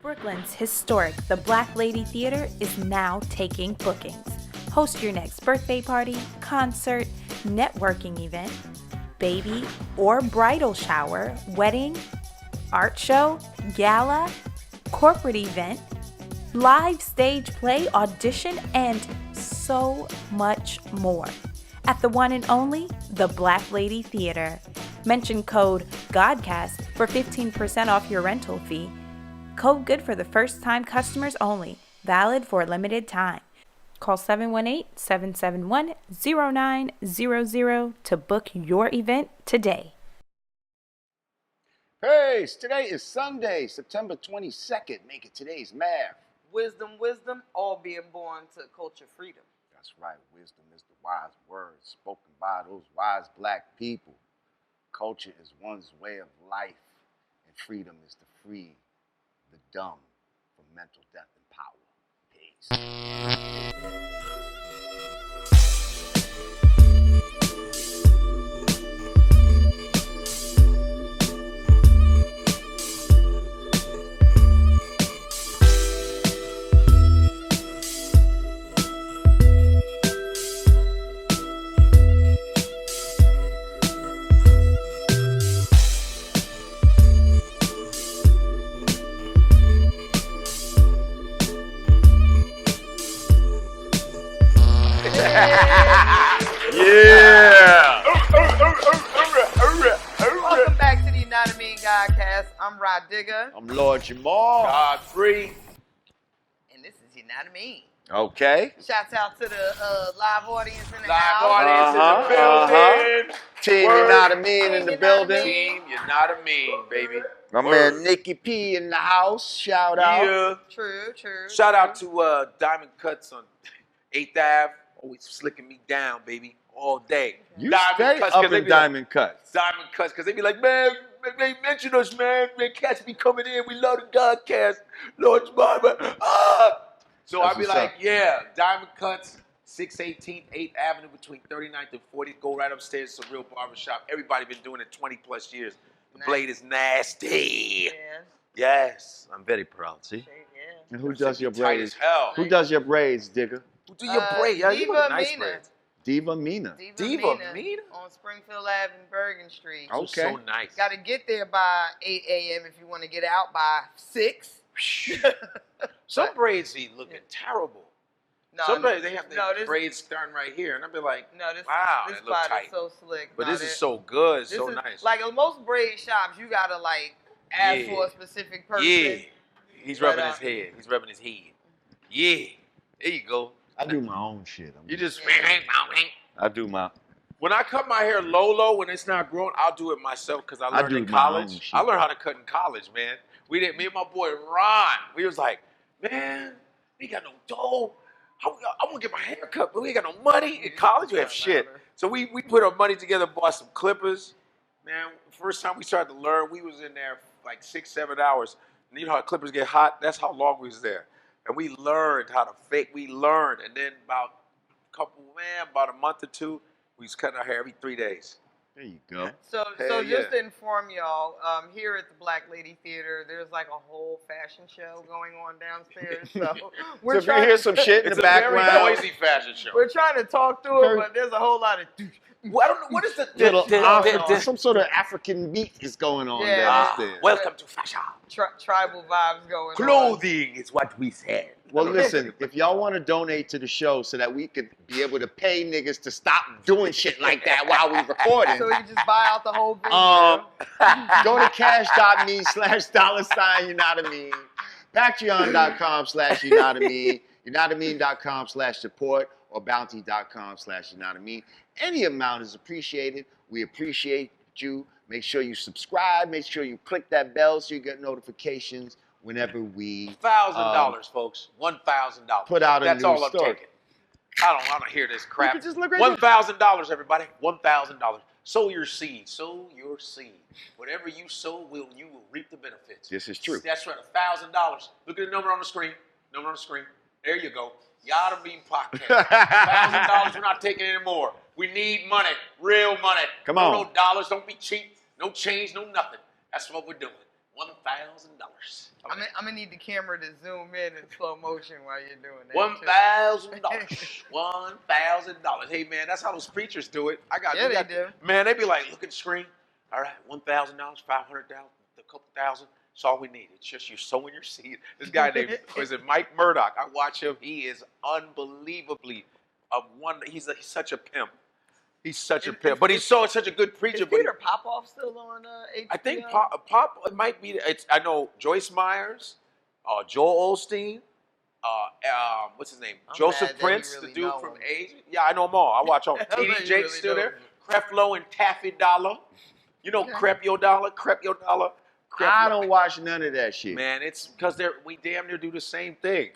Brooklyn's historic The Black Lady Theater is now taking bookings. Host your next birthday party, concert, networking event, baby or bridal shower, wedding, art show, gala, corporate event, live stage play, audition, and so much more. At the one and only The Black Lady Theater. Mention code GODCAST for 15% off your rental fee. Code good for the first-time customers only. Valid for a limited time. Call 718-771-0900 to book your event today. Hey, today is Sunday, September 22nd. Make it today's math. Wisdom, all being born to culture freedom. That's right. Wisdom is the wise words spoken by those wise black people. Culture is one's way of life, and freedom is to free the dumb from mental death and power. Peace. Yeah! Welcome back to the Yanadameen Godcast. I'm Rah Digga. I'm Lord Jamar. Godfrey. And this is Yanadameen. Okay. Shouts out to the live audience in the Live house. audience in the building. Team Yanadameen in the building. Team Yanadameen, baby. My man Nikki P in the house. Shout out. Yeah. True. Shout out to Diamond Cuts on 8th Ave. Always slicking me down, baby, all day. You Diamond stay Cuts, up 'cause they in be like, Diamond Cuts. Diamond Cuts, because they be like, man, they mention us, man. Man, cats be coming in. We love the Godcast. Lord's Mama. So That's I be what's like, up. yeah, Diamond Cuts, 618th, 8th Avenue between 39th and 40th. Go right upstairs. It's a real barbershop. Everybody been doing it 20 plus years. The Nice. blade is nasty. Yeah. Yes, I'm very proud. See? Yeah. And who does your Tight as braids? hell. Who does your braids, Digger? Who do your braids? Yeah, you Diva got nice Mina. braids. Diva Mina. Diva Mina? On Springfield Ave and Bergen Street. Oh. So nice. Got to get there by 8 a.m. if you want to get out by 6. Some braids be looking terrible. No, Some braids, they have the this, braids starting right here, and I'll be like, No, this wow, this they look spot tight. is so slick. But No, this that- is so good, this so is- nice. Like most braid shops, you gotta like ask Yeah. for a specific person. Yeah. He's But, rubbing his head. He's rubbing his head. Yeah. There you go. I do my own shit. You just... I do my. When I cut my hair low, when it's not grown, I'll do it myself because I learned do in my own college. shit. I learned how to cut in college, man. Me and my boy Ron, we was like, man, we got no dough. I want to get my hair cut, but we ain't got no money. In college, we have shit. So we put our money together, bought some clippers. Man, first time we started to learn, we was in there for like 6-7 hours. And you know how clippers get hot? That's how long we was there. And we learned how to fake. We learned. And then about a month or two, we was cutting our hair every 3 days. There you go. So Hell just yeah. to inform y'all, here at the Black Lady Theater, there's like a whole fashion show going on downstairs. So So we're if you trying hear some shit in It's the a very background, noisy fashion show. We're trying to talk through Very- it, but there's a whole lot of. Well, I don't know. What is the... little some sort of African beat is going on Yeah. downstairs. Welcome to fashion. Tribal vibes going on. Clothing is what we said. Well, listen, if y'all want to donate to the show so that we could be able to pay niggas to stop doing shit like that while we recording, So you just buy out the whole video. go to cash.me/$, patreon.com/Yanadameen, Yanadameen.com/support, or bounty.com/Yanadameen. Any amount is appreciated. We appreciate you. Make sure you subscribe. Make sure you click that bell so you get notifications whenever we $1,000, folks. $1,000. put out a That's new all I'm story. taking. I don't hear this crap. You can just look right there. $1,000, everybody. $1,000. Sow your seed. Sow your seed. Whatever you sow, you will reap the benefits. This is true. That's right. $1,000. Look at the number on the screen. Number on the screen. There you go. Yanadameen Podcast. $1,000. We're not taking any more. We need money. Real money. Come No on. dollars. Don't be cheap. No change. No nothing. That's what we're doing. $1,000. I'm gonna need the camera to zoom in slow motion while you're doing that. $1,000. $1,000. Hey man, that's how those preachers do it. They do. Man, they be like, look at the screen. All right, $1,000, $500,000, a couple thousand. That's all we need. It's just you sowing your seed. This guy named was it Mike Murdoch? I watch him. He is unbelievably he's such a pimp. He's such a pimp, but he's such a good preacher. Is Peter Popoff still on HBO? I think Pop it might be. I know Joyce Myers, Joel Osteen, what's his name? Joseph Prince, the dude from Asia. Yeah, I know them all. I watch them. T.D. Jakes still there. Creflo and Taffy Dollar. You know, Crep Your Dollar. I don't watch none of that shit. Man, it's because we damn near do the same thing.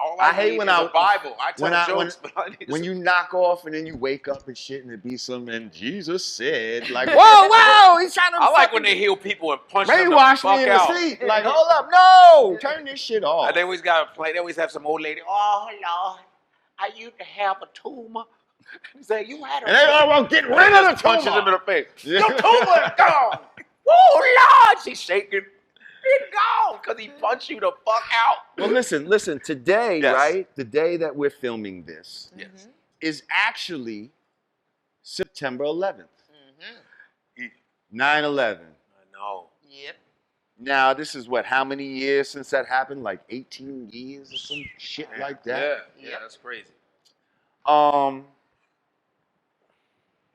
All I hate when the Bible. I tell jokes, when you knock off and then you wake up and shit and it be something and Jesus said like, whoa, he's trying to. I like when they heal people and punch them the brainwash fuck me in out. the sleep. Like, hold up, no, turn this shit off. And they always got to play. They always have some old lady. Oh Lord, I used to have a tumor. He said you had a. And they all get rid of the punches tumor. him in the face. Your tumor is gone. Oh Lord, she's shaking. It's gone because he punched you the fuck out. Well, listen. Today, Yes. right? The day that we're filming this Yes. is actually September 11th. Mm-hmm. 9/11. I know. Yep. Now, this is how many years since that happened? Like 18 years or some shit like that. Yeah, that's crazy.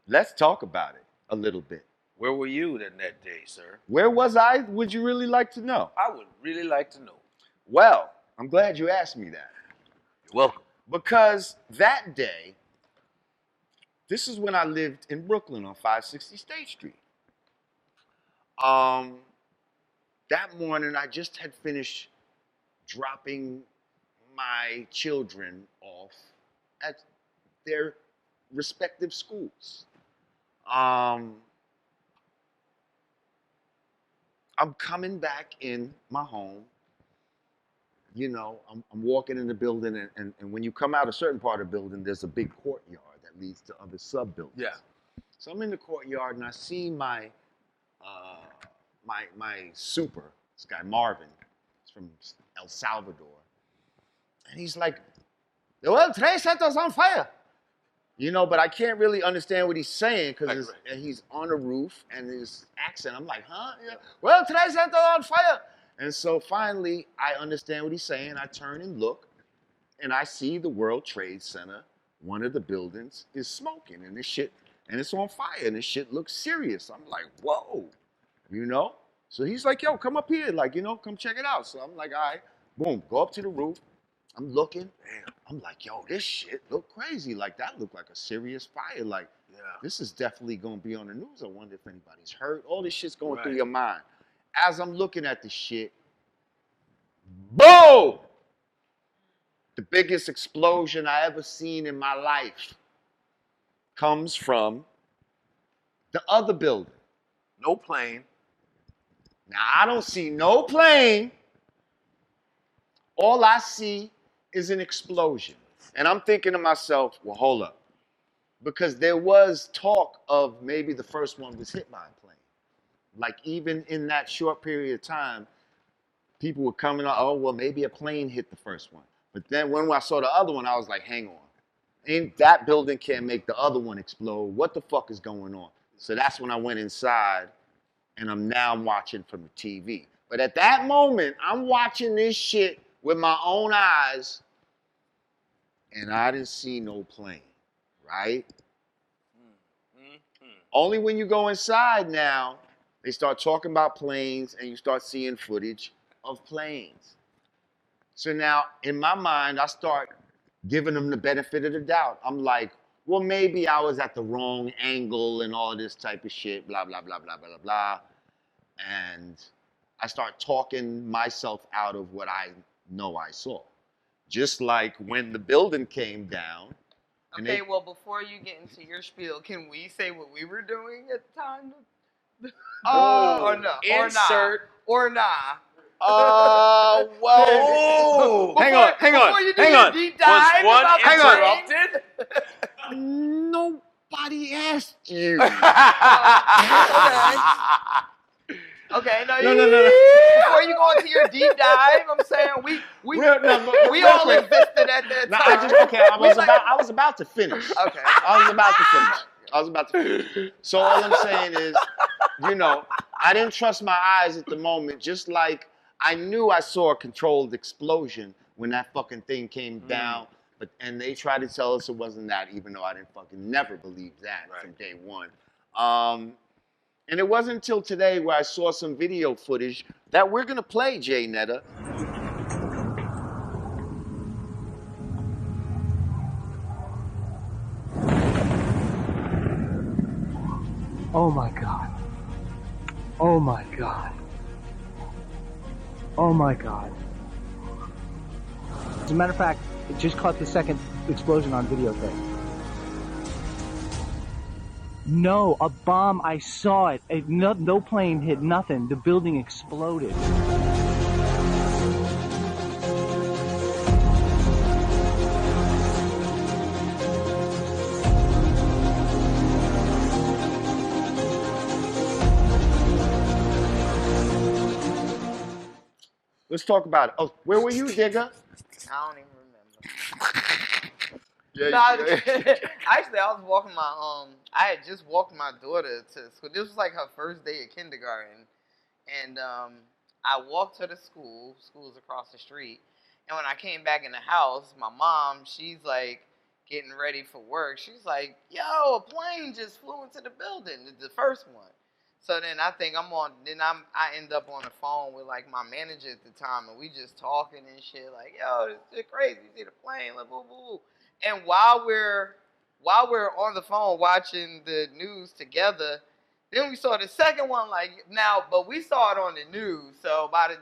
Let's talk about it a little bit. Where were you then that day, sir? Where was I? Would you really like to know? I would really like to know. Well, I'm glad you asked me that. You're welcome. Because that day, this is when I lived in Brooklyn on 560 State Street. That morning, I just had finished dropping my children off at their respective schools. I'm coming back in my home. You know, I'm walking in the building, and when you come out a certain part of the building, there's a big courtyard that leads to other sub-buildings. Yeah. So I'm in the courtyard, and I see my super, this guy Marvin, he's from El Salvador, and he's like, the World Trade Center's on fire. You know, but I can't really understand what he's saying because he's on the roof and his accent. I'm like, huh? Yeah. Well, Trade Center on fire. And so finally, I understand what he's saying. I turn and look, and I see the World Trade Center. One of the buildings is smoking, and it's on fire, and this shit looks serious. I'm like, whoa, you know? So he's like, yo, come up here, like, you know, come check it out. So I'm like, all right, boom, go up to the roof. I'm looking. I'm like, yo, this shit look crazy. Like, that looked like a serious fire. Like, this is definitely going to be on the news. I wonder if anybody's hurt. All this shit's going through your mind. As I'm looking at the shit, boom! The biggest explosion I ever seen in my life comes from the other building. No plane. Now, I don't see no plane. All I see is an explosion. And I'm thinking to myself, well, hold up. Because there was talk of maybe the first one was hit by a plane. Like, even in that short period of time, people were coming up, oh, well, maybe a plane hit the first one. But then when I saw the other one, I was like, hang on. That building can't make the other one explode. What the fuck is going on? So that's when I went inside, and I'm watching from the TV. But at that moment, I'm watching this shit with my own eyes, and I didn't see no plane, right? Only when you go inside now, they start talking about planes, and you start seeing footage of planes. So now, in my mind, I start giving them the benefit of the doubt. I'm like, well, maybe I was at the wrong angle and all this type of shit, blah, blah, blah, blah, blah, blah, blah. And I start talking myself out of what I know I saw. Just like when the building came down. Okay, well, before you get into your spiel, can we say what we were doing at the time? Or no? Insert. Or nah? Well, hang on. Before you do your deep dive Was one interrupted? Nobody asked you. Okay, no. No. Before you go into your deep dive, I'm saying we all existed at that No, time. I was about to finish. Okay. I was about to finish. So all I'm saying is, you know, I didn't trust my eyes at the moment, just like I knew I saw a controlled explosion when that fucking thing came down. And they tried to tell us it wasn't that, even though I didn't fucking never believe that from day one. And it wasn't until today where I saw some video footage that we're gonna play, Jay Netta. Oh my God. Oh my God. Oh my God. As a matter of fact, it just caught the second explosion on videotape. No, a bomb, I saw it. No plane hit nothing. The building exploded. Let's talk about it. Oh, where were you, Digga? I don't even remember. Actually, I was walking my I had just walked my daughter to school. This was like her first day at kindergarten, and I walked her to school. School's across the street, and when I came back in the house, my mom, she's like getting ready for work. She's like, "Yo, a plane just flew into the building, the first one." So then I end up on the phone with like my manager at the time, and we just talking and shit like, "Yo, this shit crazy. You see the plane, like, boo boo." And while we're on the phone watching the news together, then we saw the second one but we saw it on the news. So by the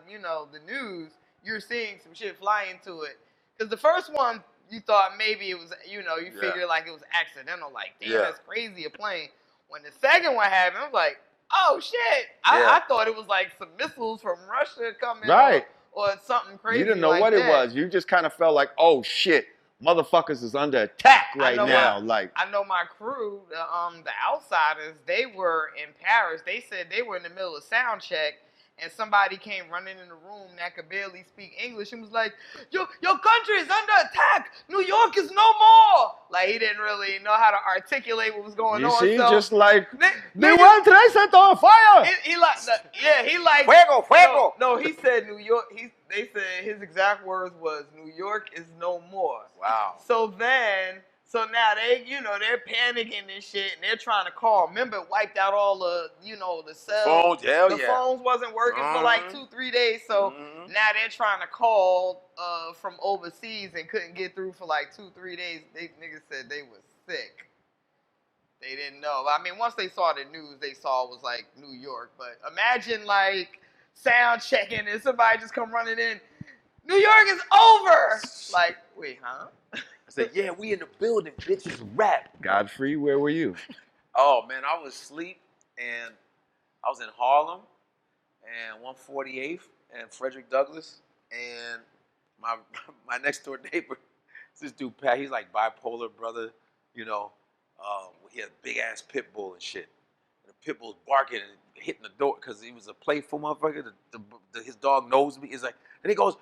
news, you're seeing some shit fly into it. Because the first one, you thought maybe it was, you figured like it was accidental, like, damn, that's crazy, a plane. When the second one happened, I was like, oh shit. I thought it was like some missiles from Russia coming or something crazy. You didn't know what it was. You just kind of felt like, oh shit, motherfuckers is under attack right now. I know my crew, the Outsiders, they were in Paris. They said they were in the middle of sound check, and somebody came running in the room that could barely speak English and was like, your country is under attack. New York is no more. Like, he didn't really know how to articulate what was going on. You see, so just like, the World Trade Center on fire. He like fuego. No, he said New York. They said his exact words was, New York is no more. Wow. So now they're panicking and shit, and they're trying to call. Remember, it wiped out all the cells. Phones, phones wasn't working for like 2-3 days. So now they're trying to call from overseas and couldn't get through for like 2-3 days. Niggas said they was sick. They didn't know. I mean, once they saw the news, they saw it was like New York. But imagine like sound checking and somebody just come running in. New York is over. Like, wait, huh? I said, yeah, we in the building, bitches, rap. Godfrey, where were you? Oh, man, I was asleep, and I was in Harlem, and 148th, and Frederick Douglass, and my next door neighbor, this dude, Pat, he's like bipolar brother, he had a big-ass pit bull and shit. And the pit bull's barking and hitting the door, because he was a playful motherfucker. His dog knows me. He's like, and he goes,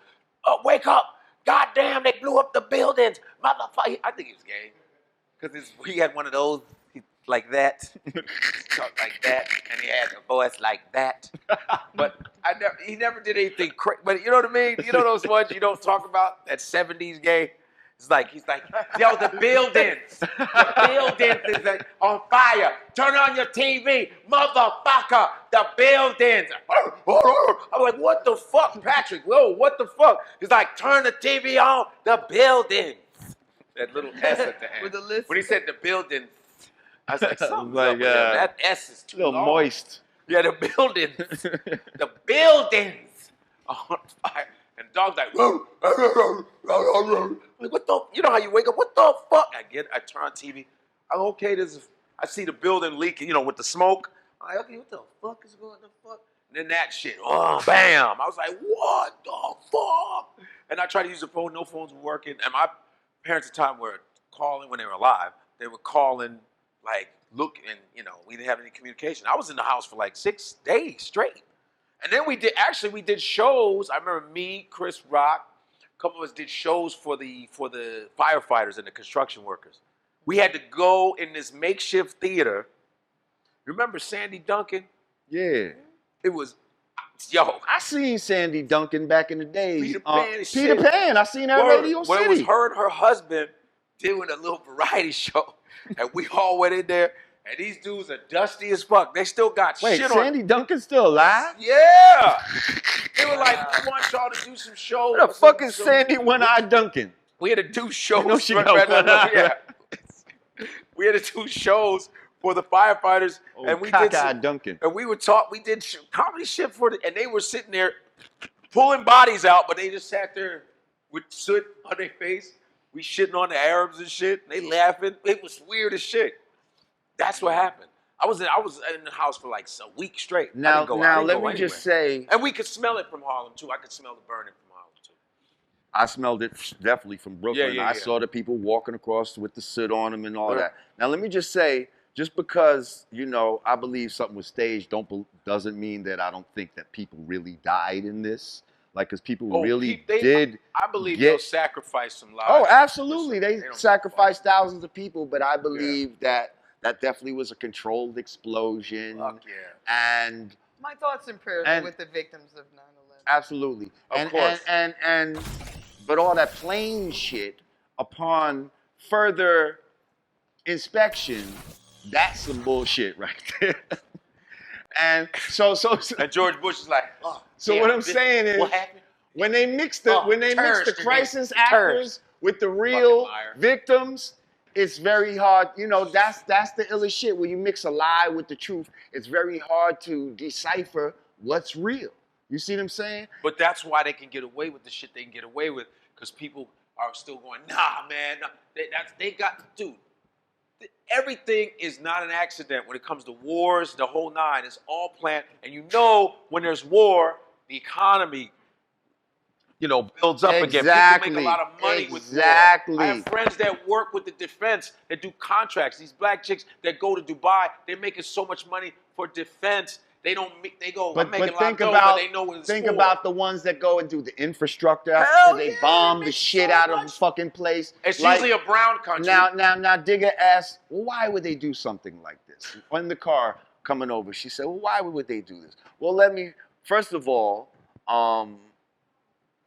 oh, wake up. God damn, they blew up the buildings. Motherfucker. I think he was gay. Because he had one of those like that. Talked like that. And he had a voice like that. But he never did anything crazy. But you know what I mean? You know those ones you don't talk about? That 70s gay? He's like, yo, the buildings is on fire. Turn on your TV, motherfucker. The buildings. I'm like, what the fuck, Patrick? Whoa, what the fuck? He's like, turn the TV on. The buildings. That little S at the end. With the list. When he said the buildings, I was like, something's Like, up with him. That S is too A little long. moist. Yeah, the buildings. The buildings are on fire. And the dog's like, like, what the, you know how you wake up, what the fuck? I turn on TV. I'm okay, I see the building leaking, with the smoke. I'm like, okay, what the fuck is going on? And then that shit, bam. I was like, what the fuck? And I tried to use the phone, no phones were working. And my parents at the time were calling, when they were alive, they were calling, like, look, and, we didn't have any communication. I was in the house for like 6 days straight. And then we did shows. I remember me, Chris Rock, a couple of us did shows for the firefighters and the construction workers. We had to go in this makeshift theater. Remember Sandy Duncan? Yeah. It was, yo. I seen Sandy Duncan back in the days. Peter Pan. Peter Pan. I seen that on Radio City. When it was her and her husband doing a little variety show, and we all went in there, and these dudes are dusty as fuck. They still got shit on. Wait, Sandy Duncan's still alive? Yeah. They were like, we want y'all to do some shows. What the fuck is Sandy One-Eyed Duncan? We had to do shows. You know she got one eye. Yeah. We had to do shows for the firefighters, and we did Duncan. And we would talk. We did comedy shit and they were sitting there pulling bodies out, but they just sat there with soot on their face. We shitting on the Arabs and shit. And they laughing. It was weird as shit. That's what happened. I was in the house for like a week straight. Now let me just say, and we could smell it from Harlem too. I could smell the burning from Harlem too. I smelled it definitely from Brooklyn. Yeah. I saw the people walking across with the soot on them and all that. Now let me just say, just because I believe something was staged, doesn't mean that I don't think that people really died in this. Like, because people did. I believe they'll sacrifice some lives. Oh, absolutely, they sacrificed thousands of people, but I believe that definitely was a controlled explosion. Fuck yeah. And my thoughts and prayers are with the victims of 9/11. Absolutely. Of course. But all that plane shit, upon further inspection, that's some bullshit right there. And so and George Bush is like, what I'm saying is, what happened? when they mix the crisis actors with the real victims, it's very hard. That's the illest shit. When you mix a lie with the truth, it's very hard to decipher what's real. You see what I'm saying? But that's why they can get away with the shit they can get away with, because people are still going, nah, man. Dude, everything is not an accident when it comes to wars, the whole nine. It's all planned. And when there's war, the economy, builds up again. People make a lot of money with war. I have friends that work with the defense, that do contracts. These black chicks that go to Dubai, they're making so much money for defense. They go, I'm making a lot of dough, but they know it's Think for. About the ones that go and do the infrastructure Hell after they yeah, bomb they the make shit so out of much. the fucking place. It's usually a brown country. Now Digga asked, well, why would they do something like this? In the car coming over, she said, well, why would they do this? Well, first of all, to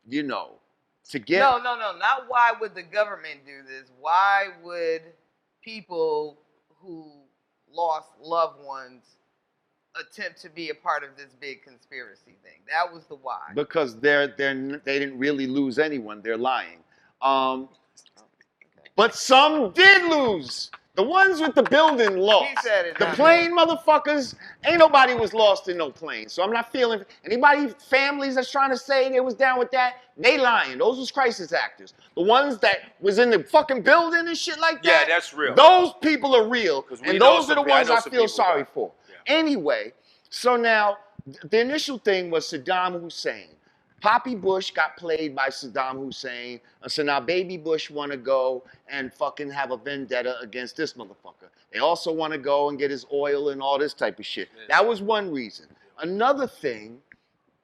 get... No, not why would the government do this. Why would people who lost loved ones attempt to be a part of this big conspiracy thing? That was the why. Because they didn't really lose anyone. They're lying. But some did lose. The ones with the building lost. He said it. The plane motherfuckers, ain't nobody was lost in no plane. So I'm not feeling families that's trying to say they was down with that, they lying. Those was crisis actors. The ones that was in the fucking building and shit like that. Yeah, that's real. Those people are real. And those are the ones I feel sorry for. Yeah. Anyway, so now the initial thing was Saddam Hussein. Poppy Bush got played by Saddam Hussein, and so now Baby Bush want to go and fucking have a vendetta against this motherfucker. They also want to go and get his oil and all this type of shit. Yeah. That was one reason. Another thing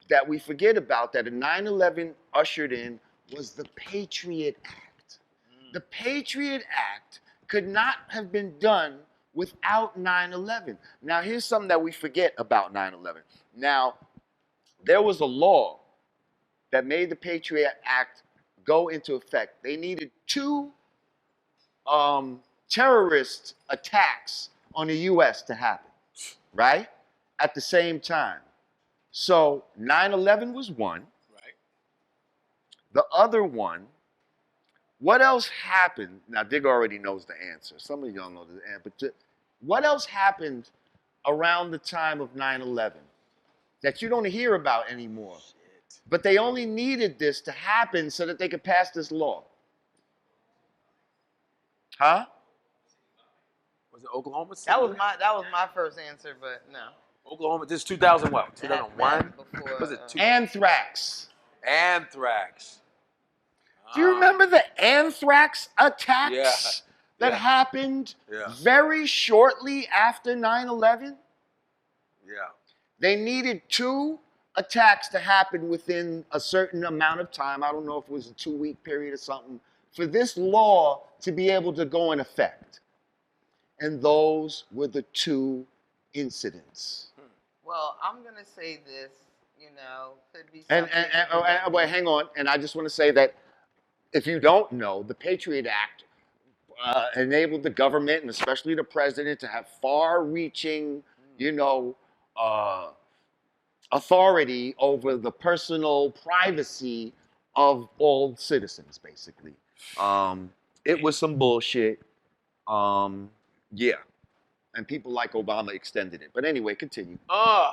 that we forget about that 9/11 ushered in was the Patriot Act. The Patriot Act could not have been done without 9/11. Now, here's something that we forget about 9/11. Now, there was a law that made the Patriot Act go into effect. They needed 2 terrorist attacks on the U.S. to happen, right? At the same time. So 9/11 was one. Right. The other one, what else happened? Now, Dig already knows the answer. Some of y'all know the answer. But what else happened around the time of 9/11 that you don't hear about anymore? But they only needed this to happen so that they could pass this law. Huh? Was it Oklahoma City? That was my first answer, but no. Oklahoma. This is 2000 what? 2001. Was it Anthrax? Anthrax. Do you remember the anthrax attacks that happened very shortly after 9/11? Yeah. They needed 2 attacks to happen within a certain amount of time. I don't know if it was a 2-week period or something, for this law to be able to go in effect. And those were the 2 incidents. Well, I'm gonna say this. Could be And, something. wait, hang on. And I just want to say that if you don't know, the Patriot Act enabled the government and especially the president to have far-reaching, authority over the personal privacy of all citizens, basically. It was some bullshit. Yeah. And people like Obama extended it. But anyway, continue. So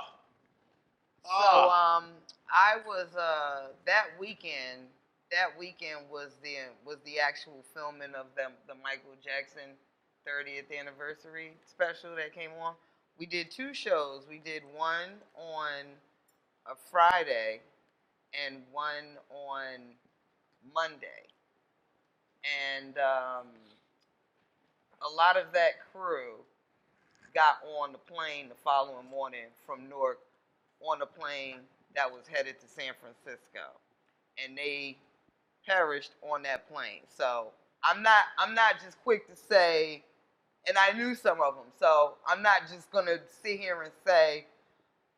I was that weekend. That weekend was the actual filming of the Michael Jackson 30th anniversary special that came on. We did 2 shows. We did one on a Friday and one on Monday. And a lot of that crew got on the plane the following morning from Newark on a plane that was headed to San Francisco. And they perished on that plane. So I'm not just quick to say, and I knew some of them, so I'm not just gonna sit here and say,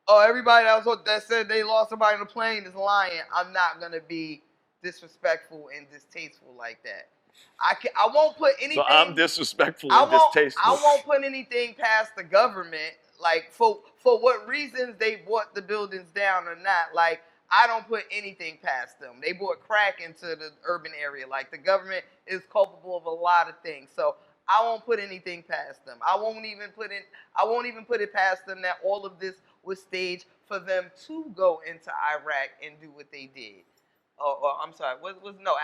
oh, everybody that said they lost somebody on the plane is lying. I'm not gonna be disrespectful and distasteful like that. I won't put anything. So I'm disrespectful and distasteful. I won't put anything past the government, like for what reasons they brought the buildings down or not. Like, I don't put anything past them. They brought crack into the urban area. Like, the government is culpable of a lot of things. So I won't put anything past them. I won't even put it past them that all of this was staged for them to go into Iraq and do what they did. Or I'm sorry,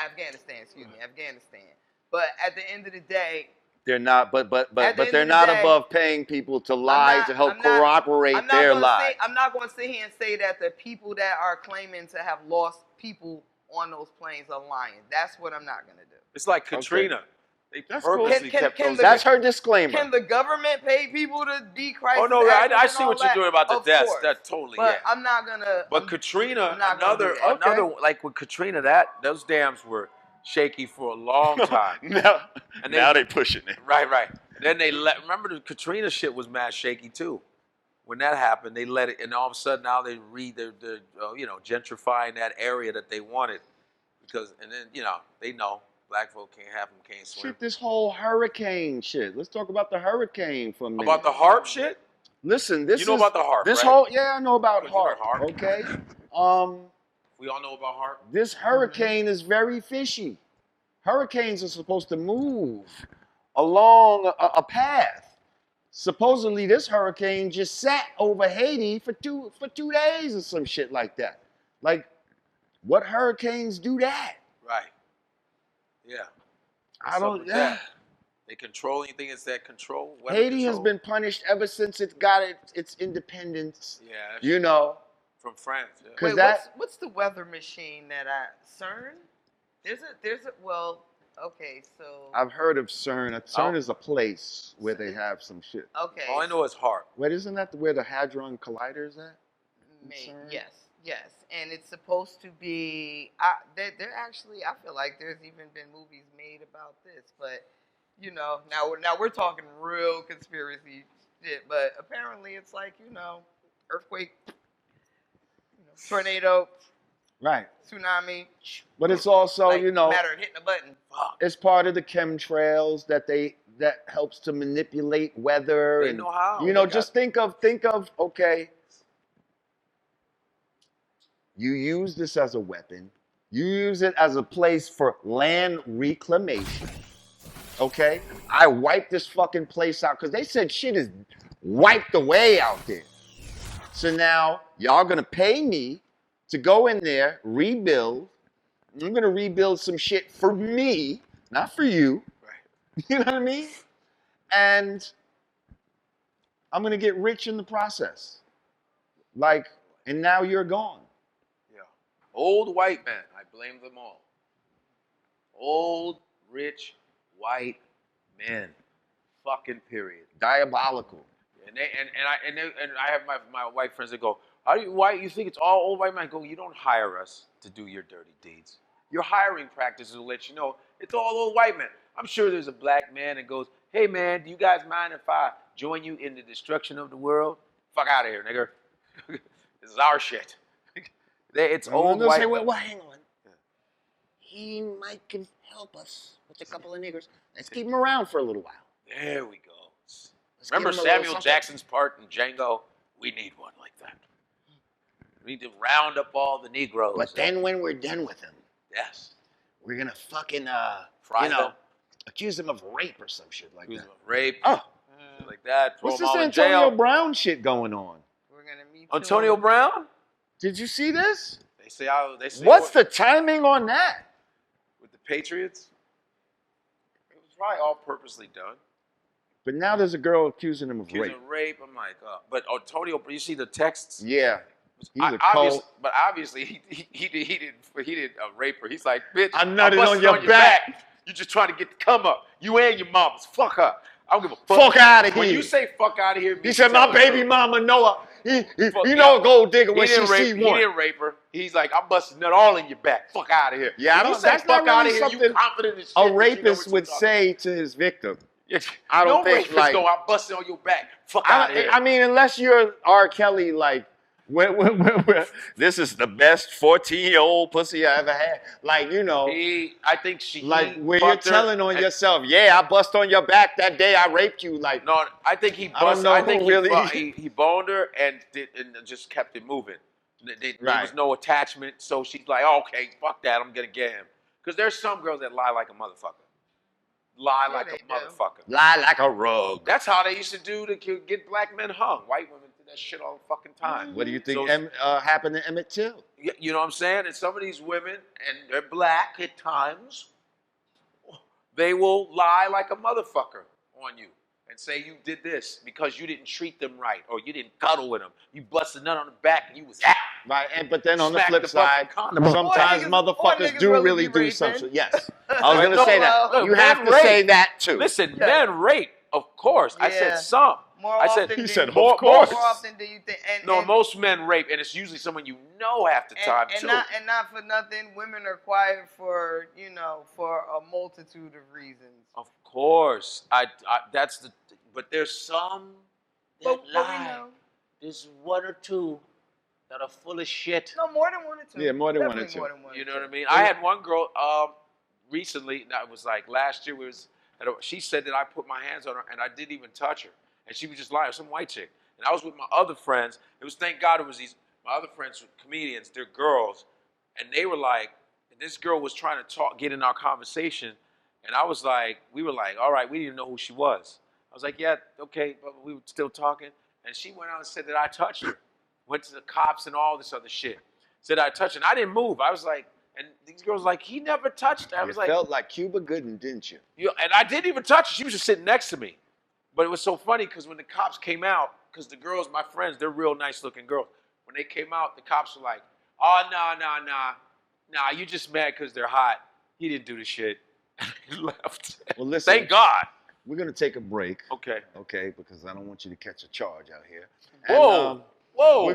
Afghanistan. Excuse me, Afghanistan. But at the end of the day, they're not, but they're not above paying people to lie to help corroborate their lie. I'm not going to sit here and say that the people that are claiming to have lost people on those planes are lying. That's what I'm not going to do. It's like Katrina. Okay. They That's purposely cool. kept those. That's her disclaimer. Can the government pay people to be crisis? Oh no, I see what you're doing about the deaths. Course. That totally. But yeah. I'm not gonna. But Katrina, another like with Katrina, those dams were shaky for a long time. now they pushing it. Right. Then remember the Katrina shit was mad shaky too. When that happened, they let it, and all of a sudden now they they're gentrifying that area that they wanted because, and then they know. Black folk can't swim. Shit, this whole hurricane shit. Let's talk about the hurricane for a minute. About the HARP shit? Listen, this you know about the HARP, this right? I know about HARP. Okay. We all know about HARP. This hurricane is very fishy. Hurricanes are supposed to move along a path. Supposedly, this hurricane just sat over Haiti for two days or some shit like that. Like, what hurricanes do that? Right. Yeah. I don't. Yeah. They control anything. It's that control. Haiti has been punished ever since it got its independence. Yeah. From France. Yeah. Wait, what's the weather machine that CERN? Okay, so I've heard of CERN. CERN is a place where they have some shit. Okay. All I know is HARP. Wait, isn't that where the Hadron Collider is at? Yes, and it's supposed to be. They're actually. I feel like there's even been movies made about this, but now we're talking real conspiracy shit. But apparently, it's like earthquake, tornado, right, tsunami. But it's also matter of hitting a button. It's part of the chemtrails that helps to manipulate weather. They know how. Just think of okay. You use this as a weapon. You use it as a place for land reclamation. Okay? I wiped this fucking place out because they said shit is wiped away out there. So now y'all gonna pay me to go in there, rebuild. I'm gonna rebuild some shit for me, not for you. Right. You know what I mean? And I'm gonna get rich in the process. And now you're gone. Old white men, I blame them all. Old, rich, white men. Fucking period. Diabolical. And I have my white friends that go, Why you think it's all old white men? Go, you don't hire us to do your dirty deeds. Your hiring practices will let you know it's all old white men. I'm sure there's a black man that goes, hey man, do you guys mind if I join you in the destruction of the world? Fuck out of here, nigga. This is our shit. It's old white men. Well, hang on. He might can help us with a couple of niggers. Let's keep him around for a little while. There we go. Remember Samuel Jackson's part in Django? We need one like that. We need to round up all the Negroes. But then when we're done with him, yes, we're gonna fucking fry them. Accuse him of rape or some shit like that. Accuse him of rape. Oh, shit like that. Throw what's them this all in Antonio jail. Brown shit going on? We're gonna meet Antonio Brown? Did you see this? They say what's the timing on that? With the Patriots? It was probably all purposely done. But now there's a girl accusing him of rape. I'm like, but Antonio, you see the texts? Yeah. He's a cold. But obviously he didn't rape her. He's like, bitch, I nutted on your back. You just trying to get the come up. You and your mamas. Fuck her. I don't give a fuck. Fuck out of here. When you say fuck out of here, he said my baby mama Noah. He know a gold digger when she see one. He didn't rape her. He's like, I'm busting nut all in your back. Fuck out of here. Yeah, I don't. That's fuck not out of really here. You confident in shit. A rapist would say to his victim. I don't think rapist go, I'm busting on your back. Fuck out of here. I mean, unless you're R. Kelly, like, this is the best 14-year-old pussy I ever had. Like, you know. I think she. Like, where you're telling on yourself, yeah, I bust on your back that day I raped you. Like, no, I think he busted. I don't know I think really. He boned her and just kept it moving. There was no attachment, so she's like, oh, okay, fuck that, I'm gonna get him. Because there's some girls that lie like a motherfucker. Lie like a motherfucker. Lie like a rug. That's how they used to do to get black men hung. White women did that shit all the fucking time. What do you think happened to Emmett Till? You know what I'm saying? And some of these women, and they're black at times, they will lie like a motherfucker on you and say you did this because you didn't treat them right or you didn't cuddle with them. You busted nut on the back and you was out. Right, but then on the flip side, sometimes motherfuckers do really do something. Yes, I was going to say that. Look, you have to say that too. Listen, men rape, of course. I said some. He said, of course. More often do you think? Most men rape, and it's usually someone you know half the time too. And not for nothing, women are quiet for for a multitude of reasons. Of course, but there's some that lie. There's one or two that are full of shit. No, more than one or two. Yeah, more than one or two. You know what I mean? I had one girl recently. That was like last year. She said that I put my hands on her and I didn't even touch her, and she was just lying. Some white chick, and I was with my other friends. It was thank God it was my other friends were comedians. They're girls, and they were like, and this girl was trying to get in our conversation, and I was like, we were like, all right, we didn't know who she was. I was like, yeah, okay, but we were still talking, and she went out and said that I touched her. Went to the cops and all this other shit. Said I touched her. And I didn't move. I was like, and these girls were like, he never touched her. I was like, felt like Cuba Gooding, didn't you? And I didn't even touch her. She was just sitting next to me. But it was so funny because when the cops came out, because the girls, my friends, they're real nice looking girls. When they came out, the cops were like, oh, nah, you just mad because they're hot. He didn't do the shit. And he left. Well, listen. Thank God. We're going to take a break. Okay. Okay, because I don't want you to catch a charge out here. Whoa. Whoa.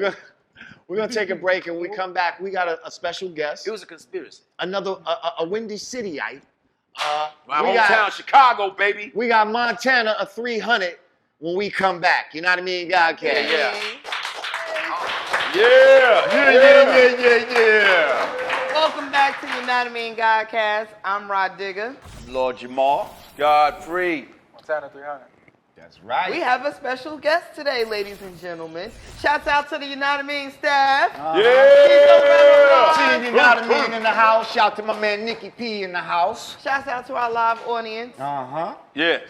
We're gonna take a break, and when we come back, we got a special guest. It was a conspiracy. Another a Windy Cityite. My hometown, Chicago, baby. We got Montana, a 300 when we come back. You know what I mean? Godcast. Yeah. Welcome back to Yanadameen Godcast. I'm Rah Digga. Lord Jamar. Godfrey. Montana 300. That's right. We have a special guest today, ladies and gentlemen. Shouts out to the Yanadameen staff. Team Yanadameen in the house. Shout to my man Nikki P in the house. Shouts out to our live audience. Yes.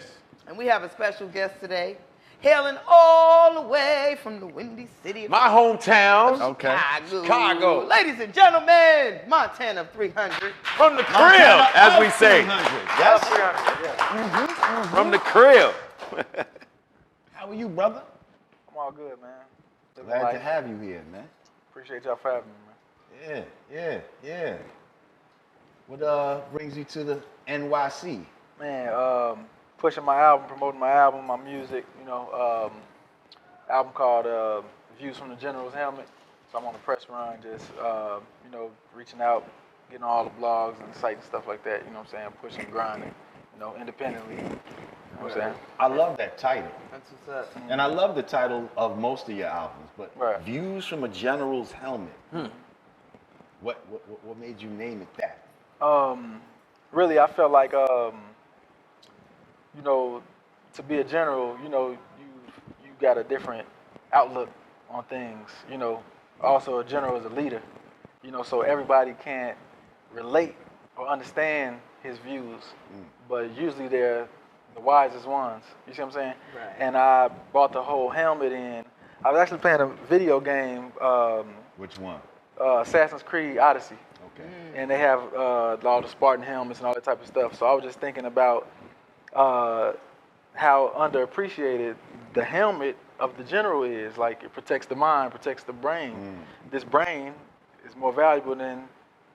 And we have a special guest today, hailing all the way from the Windy City. My hometown. Okay. Chicago. Ladies and gentlemen, Montana 300. From the crib, as we say. Yes. 300, yeah. From the crib. How are you, brother? I'm all good, man. Glad to have you here, man. Appreciate y'all for having me, man. Yeah. What brings you to the NYC? Man, pushing my album, promoting my album, my music, album called Views from the General's Helmet. So I'm on the press run, just reaching out, getting all the blogs and sites and stuff like that. You know what I'm saying? Pushing, grinding, independently. You know what I'm saying? I love that title. That's what's up. And I love the title of most of your albums, but Right. Views from a General's Helmet. What made you name it that? Really, I felt like, to be a general, you got a different outlook on things. Also a general is a leader. So everybody can't relate or understand his views, but usually they're the wisest ones. You see what I'm saying? Right. And I bought the whole helmet in. I was actually playing a video game. Which one? Assassin's Creed Odyssey. Okay. And they have all the Spartan helmets and all that type of stuff. So I was just thinking about how underappreciated the helmet of the general is. Like, it protects the mind, protects the brain. This brain is more valuable than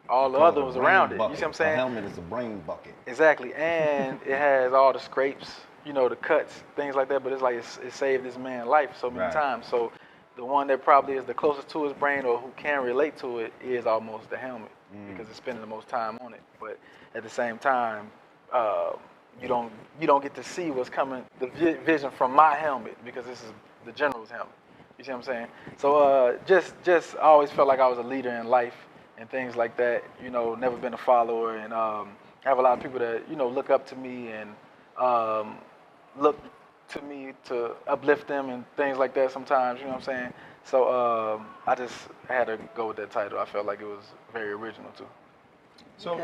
all the other ones around it. You see what I'm saying? A helmet is a brain bucket. Exactly. And it has all the scrapes, the cuts, things like that. But it's like it saved this man's life so many times. So the one that probably is the closest to his brain or who can relate to it is almost the helmet because it's spending the most time on it. But at the same time, you don't get to see what's coming, the vision from my helmet, because this is the general's helmet. You see what I'm saying? So just I always felt like I was a leader in life and things like that. Never been a follower, and I have a lot of people that look up to me and look to me to uplift them and things like that sometimes, you know what I'm saying? So I had to go with that title. I felt like it was very original too. So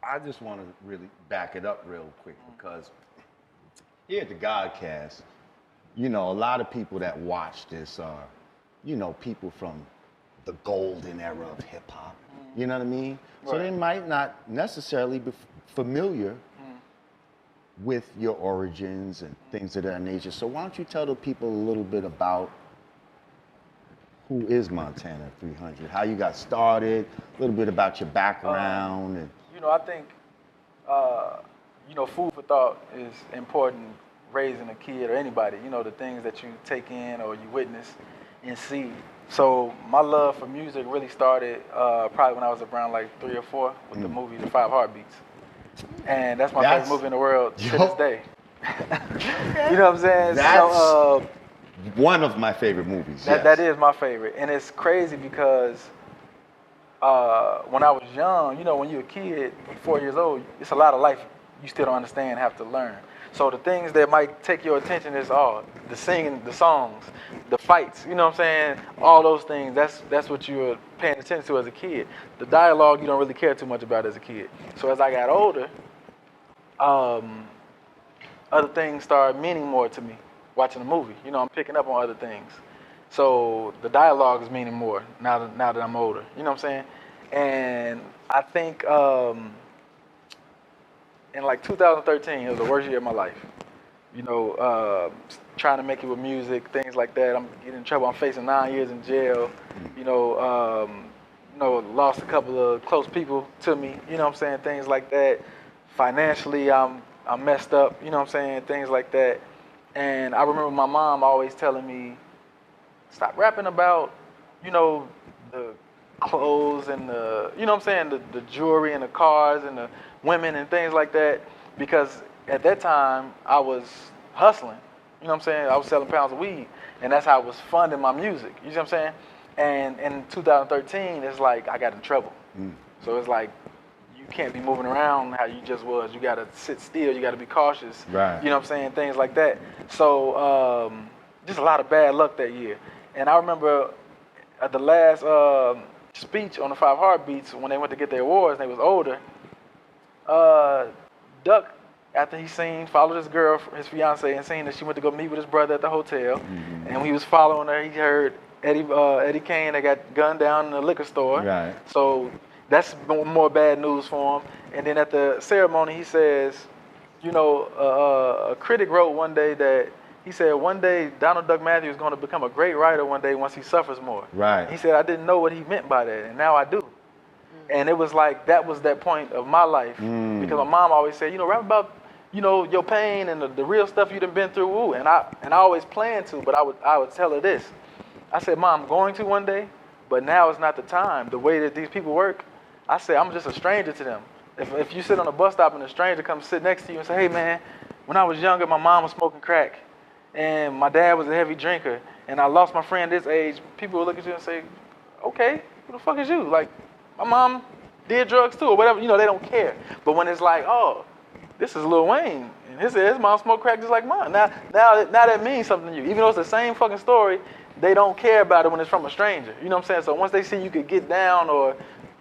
I just want to really back it up real quick because here at the Godcast, a lot of people that watch this are, people from the golden era of hip hop. You know what I mean? Right. So they might not necessarily be familiar with your origins and things of that nature. So why don't you tell the people a little bit about who is Montana 300, how you got started, a little bit about your background. And I think, food for thought is important raising a kid or anybody, the things that you take in or you witness and see. So my love for music really started probably when I was around like 3 or 4 with the movie The 5 Heartbeats. And that's my favorite movie in the world to this day. You know what I'm saying? That's one of my favorite movies. That is my favorite. And it's crazy because when I was young, when you're a kid, 4 years old, it's a lot of life you still don't understand and have to learn. So the things that might take your attention is the singing, the songs, the fights, you know what I'm saying? All those things, that's what you're paying attention to as a kid. The dialogue you don't really care too much about as a kid. So as I got older, other things started meaning more to me watching the movie. I'm picking up on other things. So the dialogue is meaning more now that I'm older. You know what I'm saying? And I think in like 2013, it was the worst year of my life. Trying to make it with music, things like that. I'm getting in trouble. I'm facing 9 years in jail. Lost a couple of close people to me. You know what I'm saying? Things like that. Financially, I'm messed up. You know what I'm saying? Things like that. And I remember my mom always telling me, stop rapping about, the clothes and the, you know what I'm saying, the jewelry and the cars and the women and things like that, because at that time I was hustling, you know what I'm saying, I was selling pounds of weed, and that's how I was funding my music, you see what I'm saying, and in 2013, it's like I got in trouble, so it's like, you can't be moving around how you just was, you gotta sit still, you gotta be cautious, right. You know what I'm saying, things like that, so just a lot of bad luck that year, and I remember at the last speech on the 5 Heartbeats, when they went to get their awards and they was older, Duck, after he followed his girl, his fiance, and seen that she went to go meet with his brother at the hotel, and when he was following her, he heard Eddie Kane that got gunned down in the liquor store. Right. So that's more bad news for him. And then at the ceremony, he says, a critic wrote one day that he said one day Donald Duck Matthews is going to become a great writer one day once he suffers more. Right. He said, I didn't know what he meant by that, and now I do. And it was like, that was that point of my life. Because my mom always said, rap about, your pain and the real stuff you done been through. Ooh. And I always planned to, but I would tell her this. I said, Mom, I'm going to one day, But now is not the time. The way that these people work, I say I'm just a stranger to them. If you sit on a bus stop and a stranger comes sit next to you and say, hey man, when I was younger, my mom was smoking crack and my dad was a heavy drinker and I lost my friend this age, people will look at you and say, okay, who the fuck is you? Like, my mom did drugs too or whatever, they don't care. But when it's like, oh, this is Lil Wayne and his mom smoked crack just like mine. Now that means something to you. Even though it's the same fucking story, they don't care about it when it's from a stranger. You know what I'm saying? So once they see you could get down or